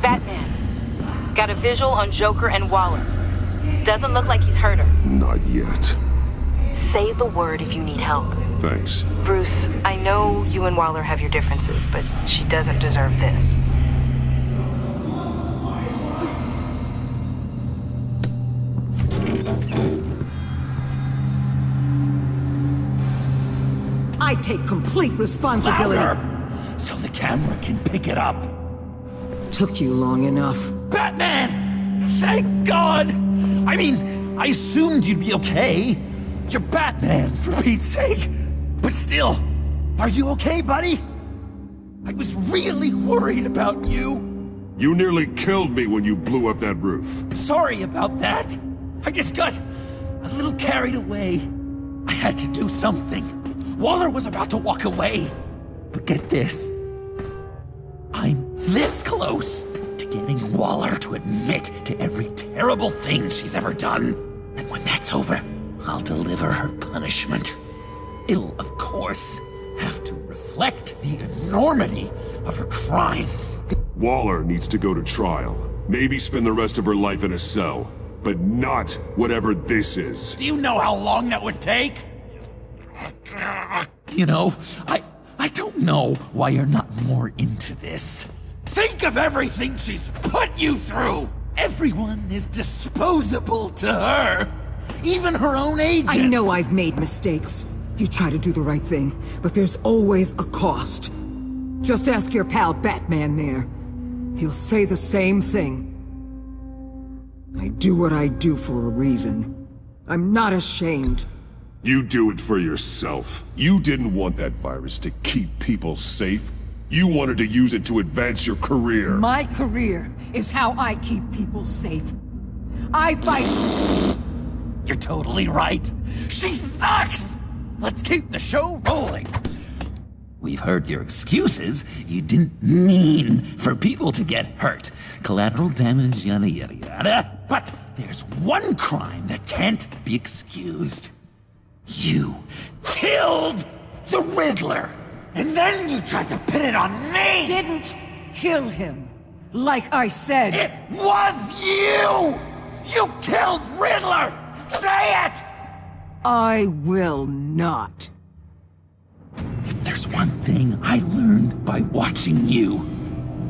Batman, got a visual on Joker and Waller. Doesn't look like he's hurt her. Not yet. Say the word if you need help. Thanks. Bruce, I know you and Waller have your differences, but she doesn't deserve this. I take complete responsibility. Louder, so the camera can pick it up. Took you long enough. Batman! Thank God! I mean, I assumed you'd be okay. You're Batman, for Pete's sake. But still, are you okay, buddy? I was really worried about you. You nearly killed me when you blew up that roof. Sorry about that. I just got a little carried away. I had to do something. Waller was about to walk away. But get this. I'm this close to getting Waller to admit to every terrible thing she's ever done. And when that's over, I'll deliver her punishment. It'll, of course, have to reflect the enormity of her crimes. Waller needs to go to trial. Maybe spend the rest of her life in a cell. but not whatever this is. Do you know how long that would take? You know, I don't know why you're not more into this. Think of everything she's put you through! Everyone is disposable to her! Even her own agents! I know I've made mistakes. You try to do the right thing, but there's always a cost. Just ask your pal Batman there. He'll say the same thing. I do what I do for a reason. I'm not ashamed. You do it for yourself. You didn't want that virus to keep people safe. You wanted to use it to advance your career. My career is how I keep people safe. I fight... You're totally right. She sucks! Let's keep the show rolling. We've heard your excuses. You didn't mean for people to get hurt. Collateral damage, yada yada yada. But there's one crime that can't be excused. You killed the Riddler! And then you tried to pin it on me! Didn't kill him. Like I said. It was you! You killed Riddler! Say it! I will not. If there's one thing I learned by watching you,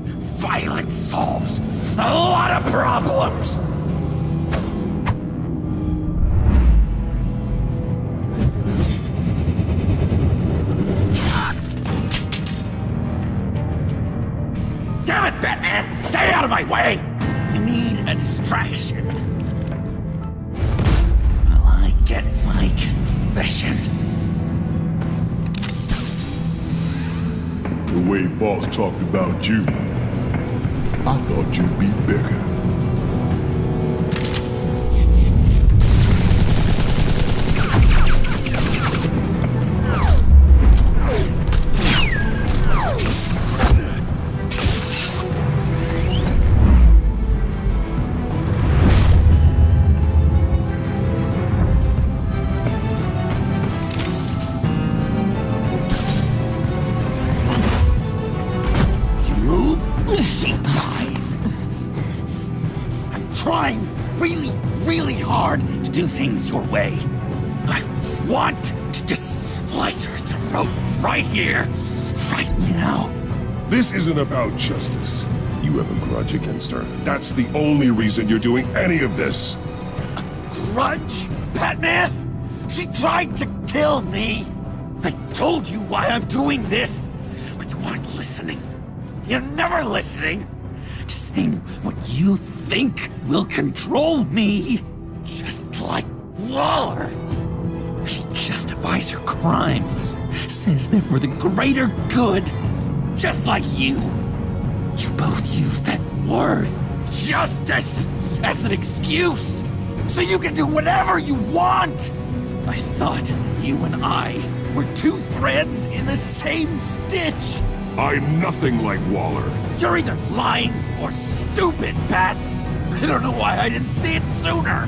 violence solves a lot of problems! Damn it, Batman! Stay out of my way! You need a distraction. While I get my confession. The way Boss talked about you, I thought you'd be bigger. She dies. I'm trying really hard to do things your way. I want to just slice her throat right here, right now. This isn't about justice. You have a grudge against her. That's the only reason you're doing any of this. A grudge? Batman? She tried to kill me. I told you why I'm doing this, but you aren't listening. You're never listening. Just saying what you think will control me. Just like Waller. She justifies her crimes. Says they're for the greater good. Just like you. You both use that word, justice, as an excuse. So you can do whatever you want. I thought you and I were two threads in the same stitch. I'm nothing like Waller. You're either lying or stupid, Bats. I don't know why I didn't see it sooner.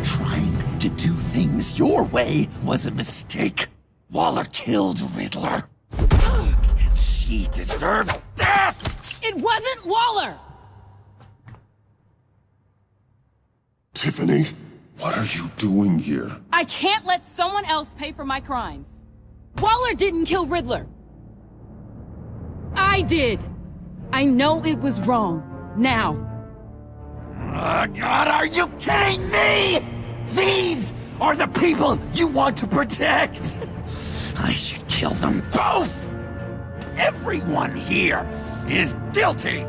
Trying to do things your way was a mistake. Waller killed Riddler. And she deserved death! It wasn't Waller! Tiffany, what are you doing here? I can't let someone else pay for my crimes. Waller didn't kill Riddler. I did. I know it was wrong. Now. God, are you kidding me? These are the people you want to protect. I should kill them both. Everyone here is guilty.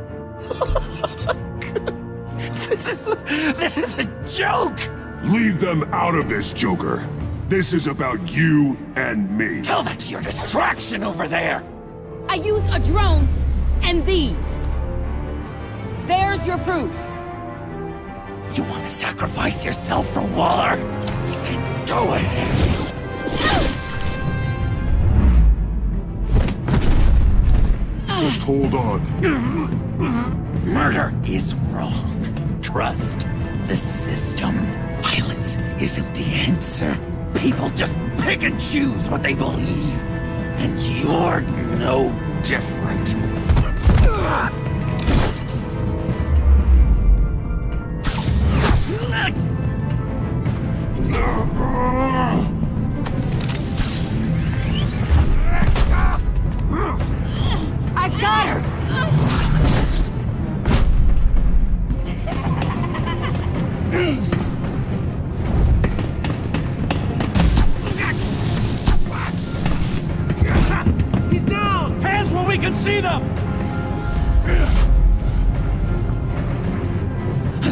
This is a joke. Leave them out of this, Joker. This is about you and me. Tell that to your distraction over there. I used a drone and these. There's your proof. You want to sacrifice yourself for Waller? Then go ahead. Just hold on. Murder is wrong. Trust the system. Violence isn't the answer. People just pick and choose what they believe. And you're no different.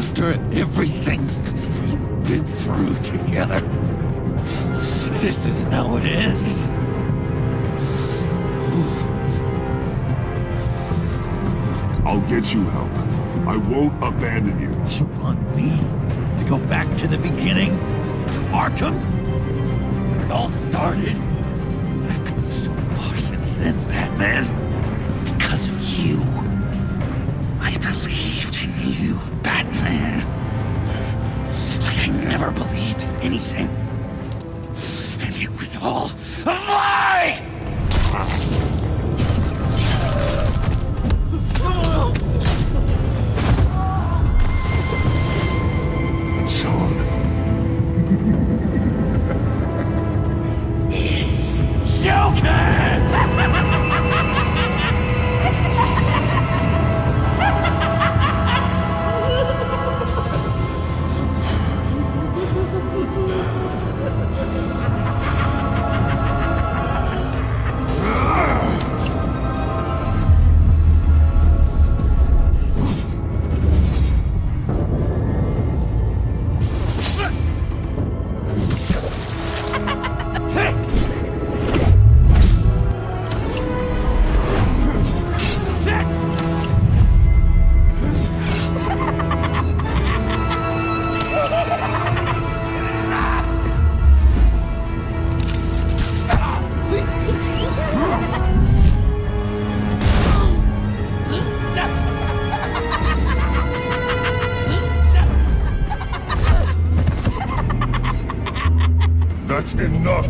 After everything we've been through together, this is how it ends. I'll get you help. I won't abandon you. You want me to go back to the beginning? To Arkham? Where it all started? I've come so far since then, Batman. Because of you. I believed in you, Batman. Like I never believed in anything. And it was all a lie! John. It's Joker! That's enough!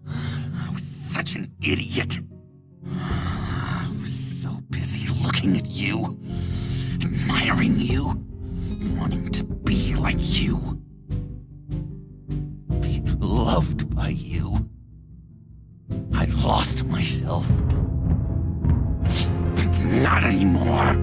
I was such an idiot. I was so busy looking at you, admiring you, wanting to be like you, be loved by you. I lost myself. But not anymore.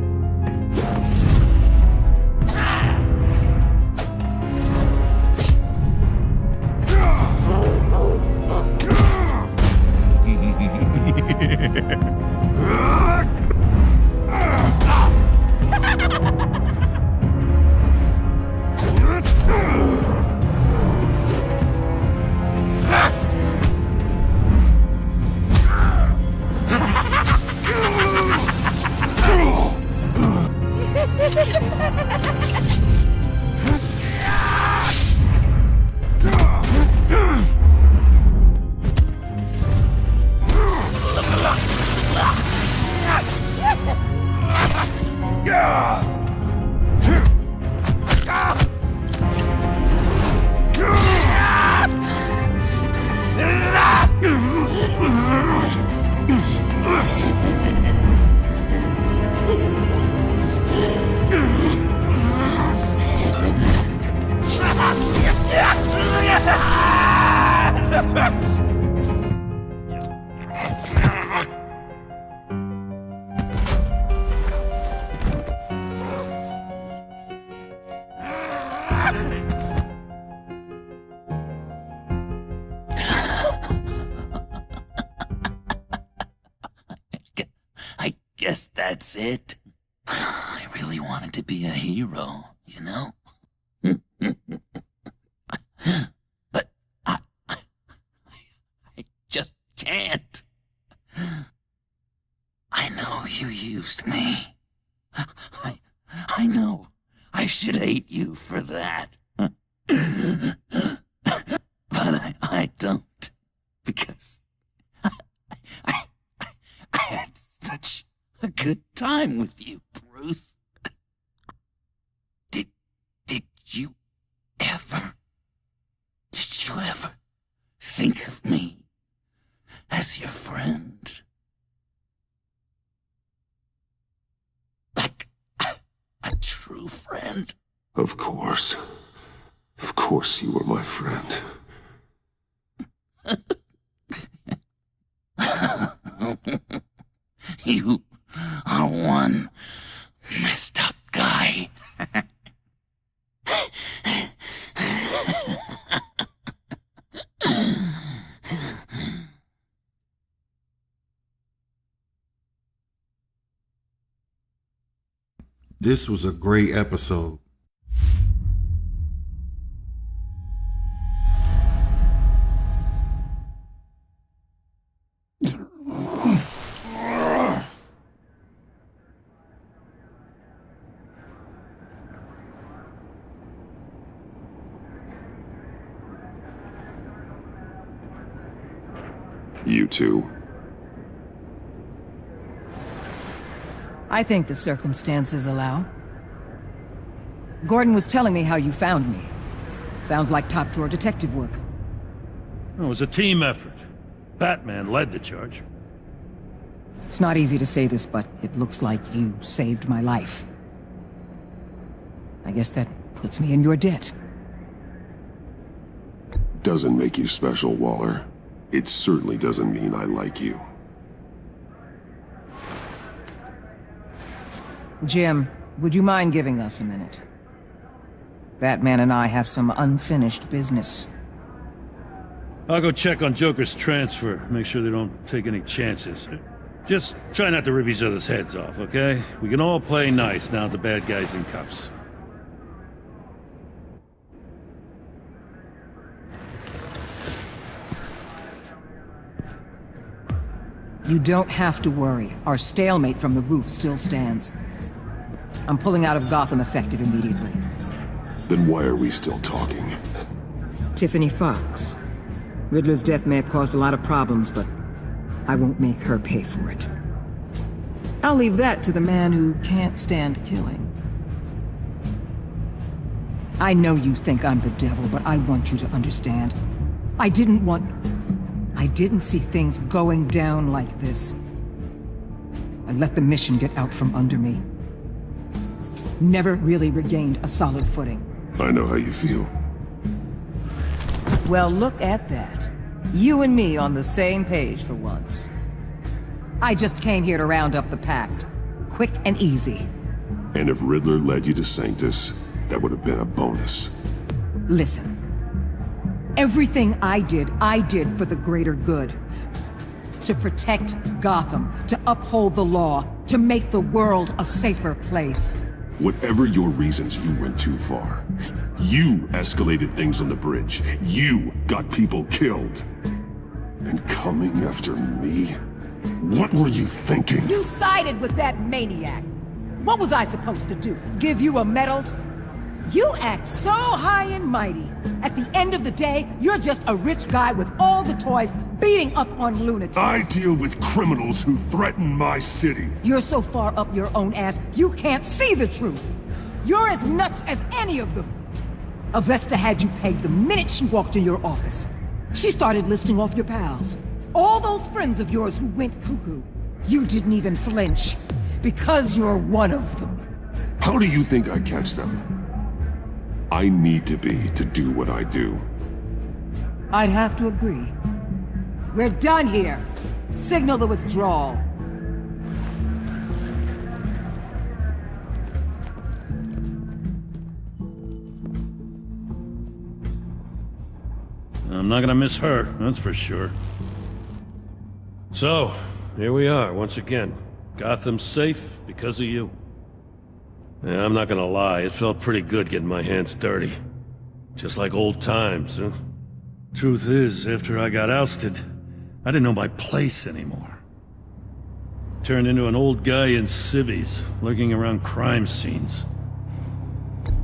I guess that's it. I really wanted to be a hero, you know? But I just can't. accused me. I know. I should hate you for that. But I don't. Because I had such a good time with you, Bruce. Did you ever think of me as your friend? Like a true friend? Of course. Of course you were my friend. You are one messed up guy. This was a great episode. You two. I think the circumstances allow. Gordon was telling me how you found me. Sounds like top-drawer detective work. It was a team effort. Batman led the charge. It's not easy to say this, but it looks like you saved my life. I guess that puts me in your debt. Doesn't make you special, Waller. It certainly doesn't mean I like you. Jim, would you mind giving us a minute? Batman and I have some unfinished business. I'll go check on Joker's transfer, make sure they don't take any chances. Just try not to rip each other's heads off, okay? We can all play nice now the bad guy's in cuffs. You don't have to worry. Our stalemate from the roof still stands. I'm pulling out of Gotham effective immediately. Then why are we still talking? Tiffany Fox. Riddler's death may have caused a lot of problems, but I won't make her pay for it. I'll leave that to the man who can't stand killing. I know you think I'm the devil, but I want you to understand. I didn't see things going down like this. I let the mission get out from under me. Never really regained a solid footing. I know how you feel. Well, look at that. You and me on the same page for once. I just came here to round up the Pact. Quick and easy. And if Riddler led you to Sanctus, that would have been a bonus. Listen. Everything I did for the greater good. To protect Gotham, to uphold the law, to make the world a safer place. Whatever your reasons, you went too far. You escalated things on the bridge. You got people killed. And coming after me? What were you thinking? You sided with that maniac. What was I supposed to do? Give you a medal? You act so high and mighty. At the end of the day, you're just a rich guy with all the toys beating up on lunatics. I deal with criminals who threaten my city. You're so far up your own ass, you can't see the truth. You're as nuts as any of them. Avesta had you pegged the minute she walked in your office. She started listing off your pals. All those friends of yours who went cuckoo. You didn't even flinch. Because you're one of them. How do you think I catch them? I need to be to do what I do. I'd have to agree. We're done here. Signal the withdrawal. I'm not gonna miss her, that's for sure. So, here we are, once again. Gotham's safe because of you. Yeah, I'm not gonna lie, it felt pretty good getting my hands dirty. Just like old times, huh? Truth is, after I got ousted, I didn't know my place anymore. turned into an old guy in civvies, lurking around crime scenes.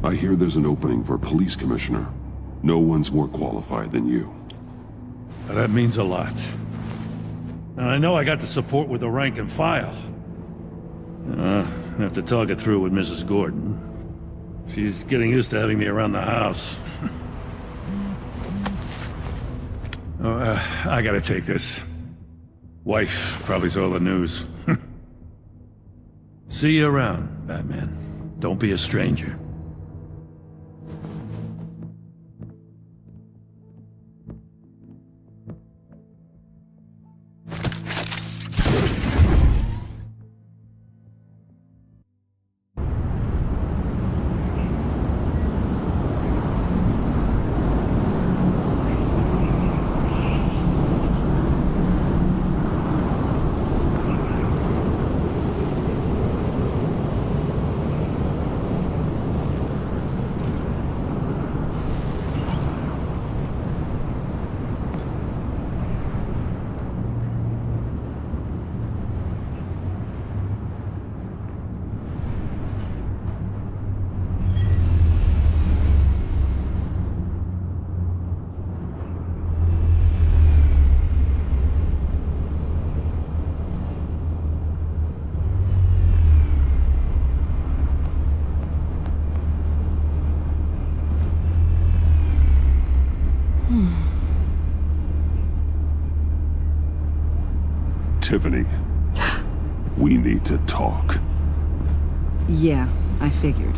I hear there's an opening for police commissioner. No one's more qualified than you. Now, that means a lot. And I know I got the support with the rank and file. I have to talk it through with Mrs. Gordon. She's getting used to having me around the house. I gotta take this. Wife probably saw the news. See you around, Batman. Don't be a stranger. Tiffany, we need to talk. Yeah, I figured.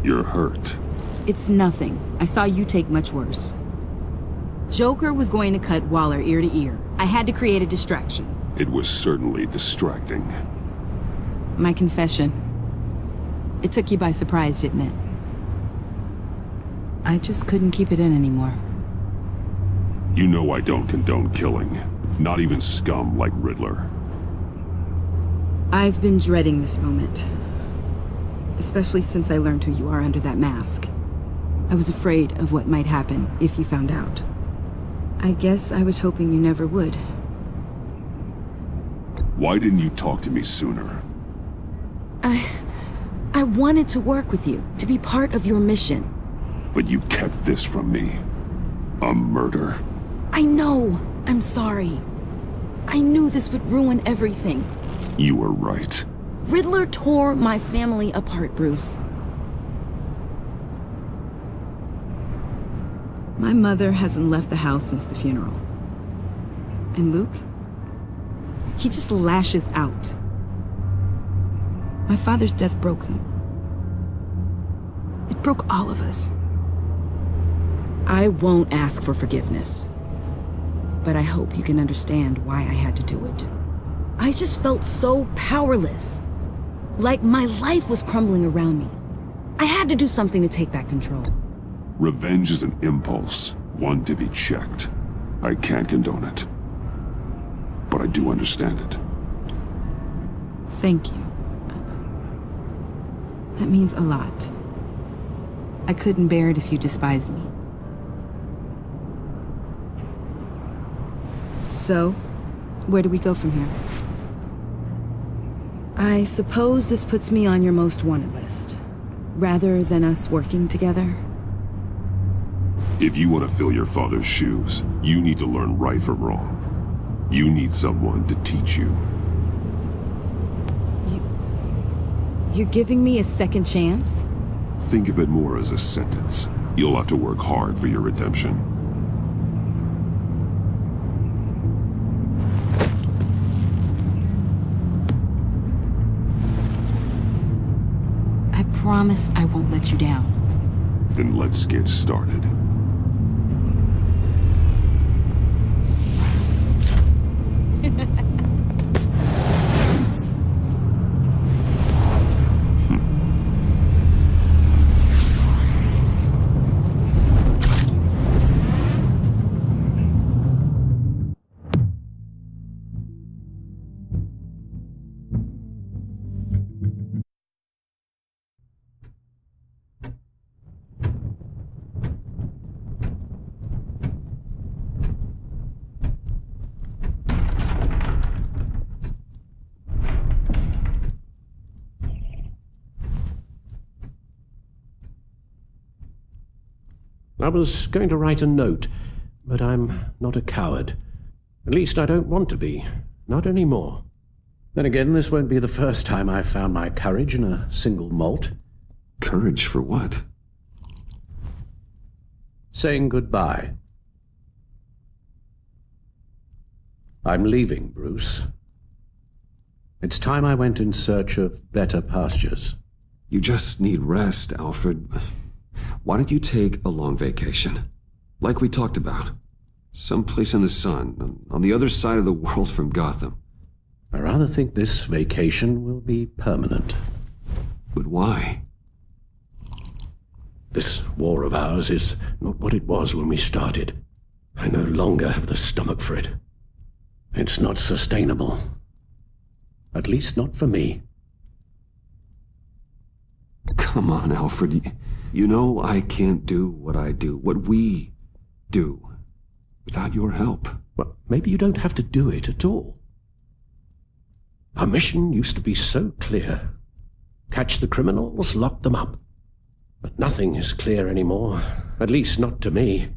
You're hurt. It's nothing. I saw you take much worse. Joker was going to cut Waller ear to ear. I had to create a distraction. It was certainly distracting. My confession. It took you by surprise, didn't it? I just couldn't keep it in anymore. You know I don't condone killing. Not even scum like Riddler. I've been dreading this moment. Especially since I learned who you are under that mask. I was afraid of what might happen if you found out. I guess I was hoping you never would. Why didn't you talk to me sooner? I wanted to work with you, to be part of your mission. But you kept this from me. A murder. I know. I'm sorry. I knew this would ruin everything. You were right. Riddler tore my family apart, Bruce. My mother hasn't left the house since the funeral. And Luke? He just lashes out. My father's death broke them. It broke all of us. I won't ask for forgiveness. But I hope you can understand why I had to do it. I just felt so powerless. Like my life was crumbling around me. I had to do something to take back control. Revenge is an impulse, one to be checked. I can't condone it. But I do understand it. Thank you. That means a lot. I couldn't bear it if you despised me. So, where do we go from here? I suppose this puts me on your most wanted list, rather than us working together. If you want to fill your father's shoes, you need to learn right from wrong. You need someone to teach you. You're giving me a second chance? Think of it more as a sentence. You'll have to work hard for your redemption. I promise I won't let you down. Then let's get started. I was going to write a note, but I'm not a coward. At least I don't want to be. Not anymore. Then again, this won't be the first time I've found my courage in a single malt. Courage for what? Saying goodbye. I'm leaving, Bruce. It's time I went in search of better pastures. You just need rest, Alfred. Why don't you take a long vacation? Like we talked about. Someplace in the sun, on the other side of the world from Gotham. I rather think this vacation will be permanent. But why? This war of ours is not what it was when we started. I no longer have the stomach for it. It's not sustainable. At least not for me. Come on, Alfred. You know I can't do what I do, what we do, without your help. Well, maybe you don't have to do it at all. Our mission used to be so clear. Catch the criminals, lock them up. But nothing is clear anymore, at least not to me.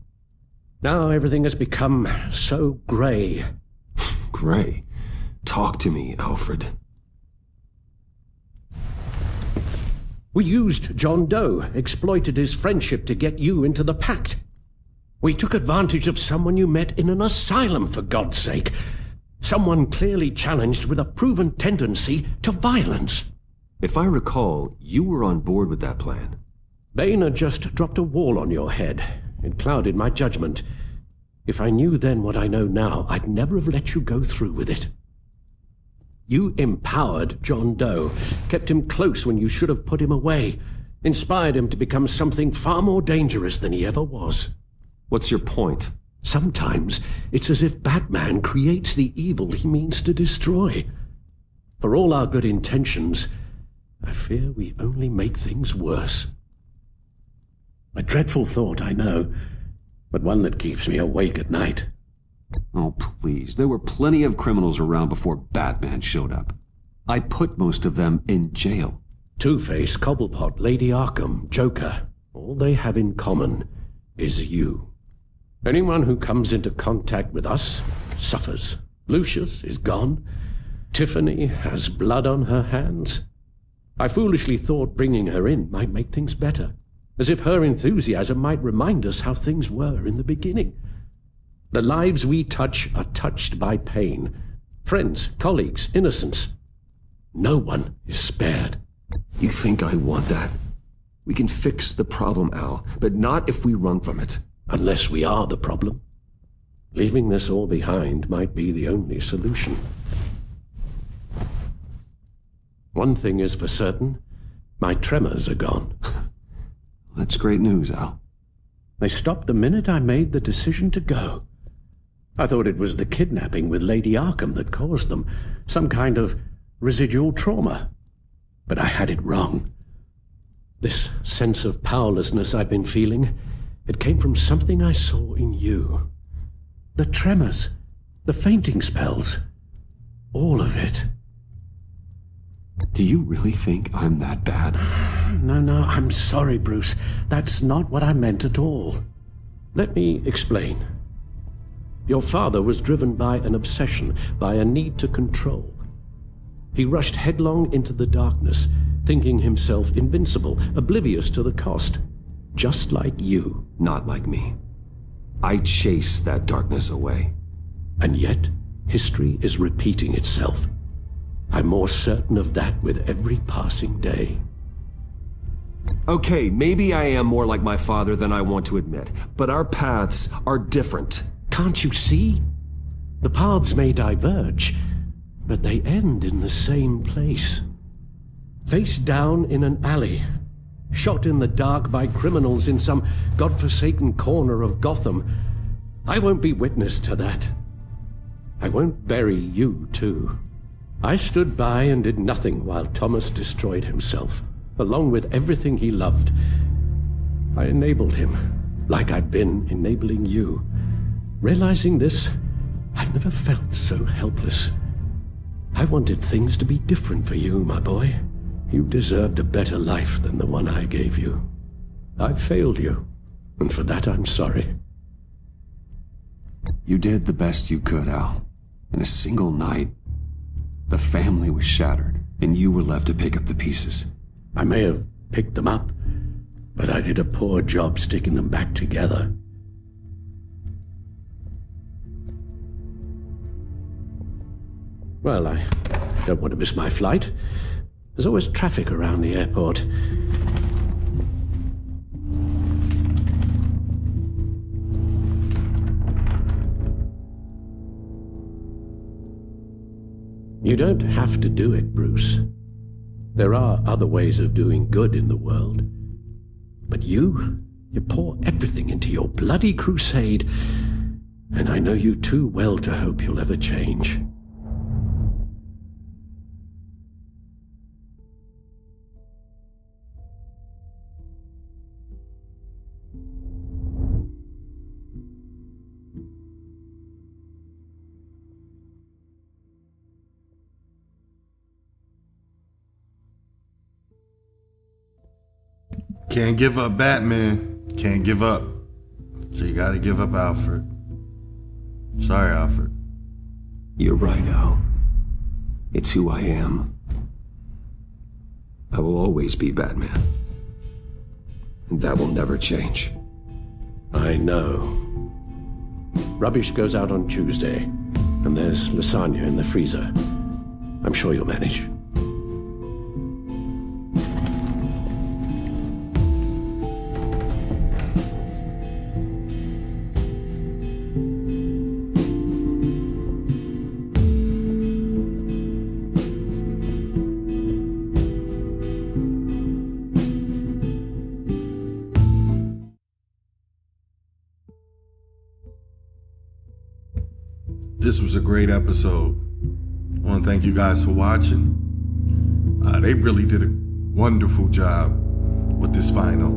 Now everything has become so grey. Grey? Talk to me, Alfred. We used John Doe, exploited his friendship to get you into the Pact. We took advantage of someone you met in an asylum, for God's sake. Someone clearly challenged with a proven tendency to violence. If I recall, you were on board with that plan. Bane had just dropped a wall on your head. It clouded my judgment. If I knew then what I know now, I'd never have let you go through with it. You empowered John Doe, kept him close when you should have put him away, inspired him to become something far more dangerous than he ever was. What's your point? Sometimes it's as if Batman creates the evil he means to destroy. For all our good intentions, I fear we only make things worse. A dreadful thought, I know, but one that keeps me awake at night. Oh, please. There were plenty of criminals around before Batman showed up. I put most of them in jail. Two-Face, Cobblepot, Lady Arkham, Joker. All they have in common is you. Anyone who comes into contact with us suffers. Lucius is gone. Tiffany has blood on her hands. I foolishly thought bringing her in might make things better, as if her enthusiasm might remind us how things were in the beginning. The lives we touch are touched by pain. Friends, colleagues, innocents. No one is spared. You think I want that? We can fix the problem, Al, but not if we run from it. Unless we are the problem. Leaving this all behind might be the only solution. One thing is for certain, my tremors are gone. That's great news, Al. They stopped the minute I made the decision to go. I thought it was the kidnapping with Lady Arkham that caused them, some kind of residual trauma. But I had it wrong. This sense of powerlessness I've been feeling, it came from something I saw in you. The tremors, the fainting spells, all of it. Do you really think I'm that bad? No, I'm sorry, Bruce. That's not what I meant at all. Let me explain. Your father was driven by an obsession, by a need to control. He rushed headlong into the darkness, thinking himself invincible, oblivious to the cost. Just like you. Not like me. I chase that darkness away. And yet, history is repeating itself. I'm more certain of that with every passing day. Okay, maybe I am more like my father than I want to admit, but our paths are different. Can't you see? The paths may diverge, but they end in the same place. Face down in an alley, shot in the dark by criminals in some godforsaken corner of Gotham. I won't be witness to that. I won't bury you, too. I stood by and did nothing while Thomas destroyed himself, along with everything he loved. I enabled him, like I've been enabling you. Realizing this, I've never felt so helpless. I wanted things to be different for you, my boy. You deserved a better life than the one I gave you. I've failed you. And for that, I'm sorry. You did the best you could, Al. In a single night, the family was shattered, and you were left to pick up the pieces. I may have picked them up, but I did a poor job sticking them back together. Well, I don't want to miss my flight. There's always traffic around the airport. You don't have to do it, Bruce. There are other ways of doing good in the world. But you pour everything into your bloody crusade, and I know you too well to hope you'll ever change. Can't give up Batman. Can't give up. So you gotta give up Alfred. Sorry, Alfred. You're right, Al. It's who I am. I will always be Batman. And that will never change. I know. Rubbish goes out on Tuesday, and there's lasagna in the freezer. I'm sure you'll manage. This was a great episode. I want to thank you guys for watching. They really did a wonderful job with this final.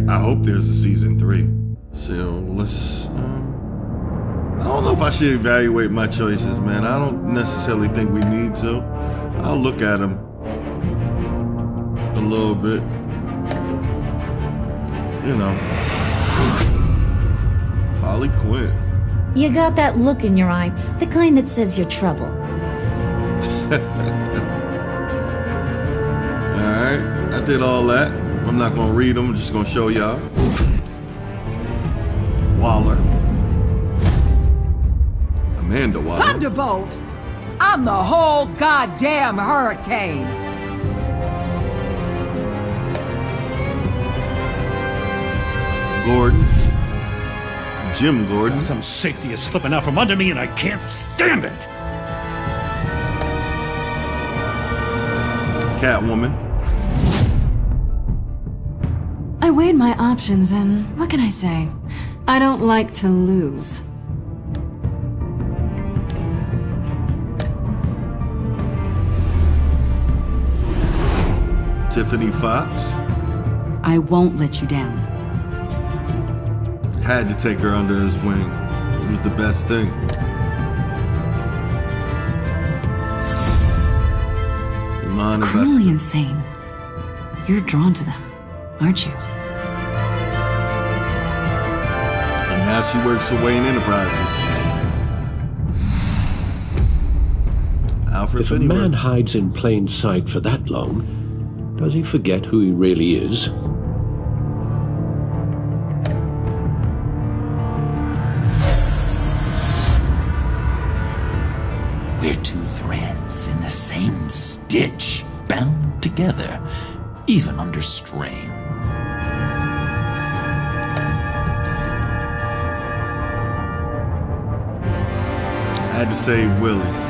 I hope there's a season 3. So let's. I don't know if I should evaluate my choices, man. I don't necessarily think we need to. I'll look at them a little bit. You know. Harley Quinn. You got that look in your eye, the kind that says you're trouble. Alright, I did all that. I'm not gonna read them, I'm just gonna show y'all. Waller. Amanda Waller. Thunderbolt! I'm the whole goddamn hurricane! Gordon. Jim Gordon. Some safety is slipping out from under me and I can't stand it! Catwoman. I weighed my options and what can I say? I don't like to lose. Tiffany Fox. I won't let you down. Had to take her under his wing. It was the best thing. Criminally insane. You're drawn to them, aren't you? And now she works for Wayne Enterprises. Alfred If a man hides in plain sight for that long, does he forget who he really is? We're two threads in the same stitch, bound together, even under strain. I had to save Willie.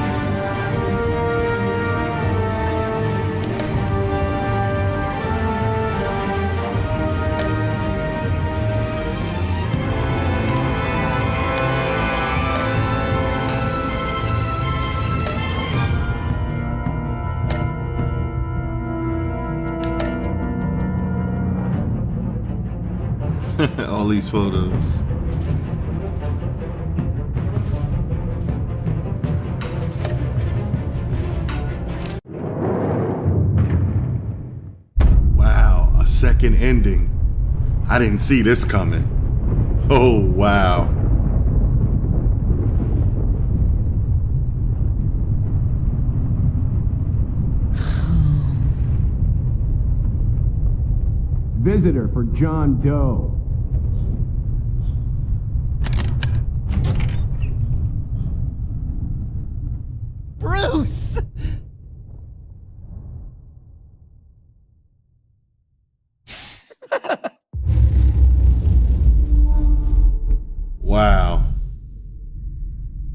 All these photos. Wow, a second freaking ending. I didn't see this coming. Oh, wow. Visitor for John Doe. Bruce! Wow.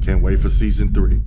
Can't wait for season 3.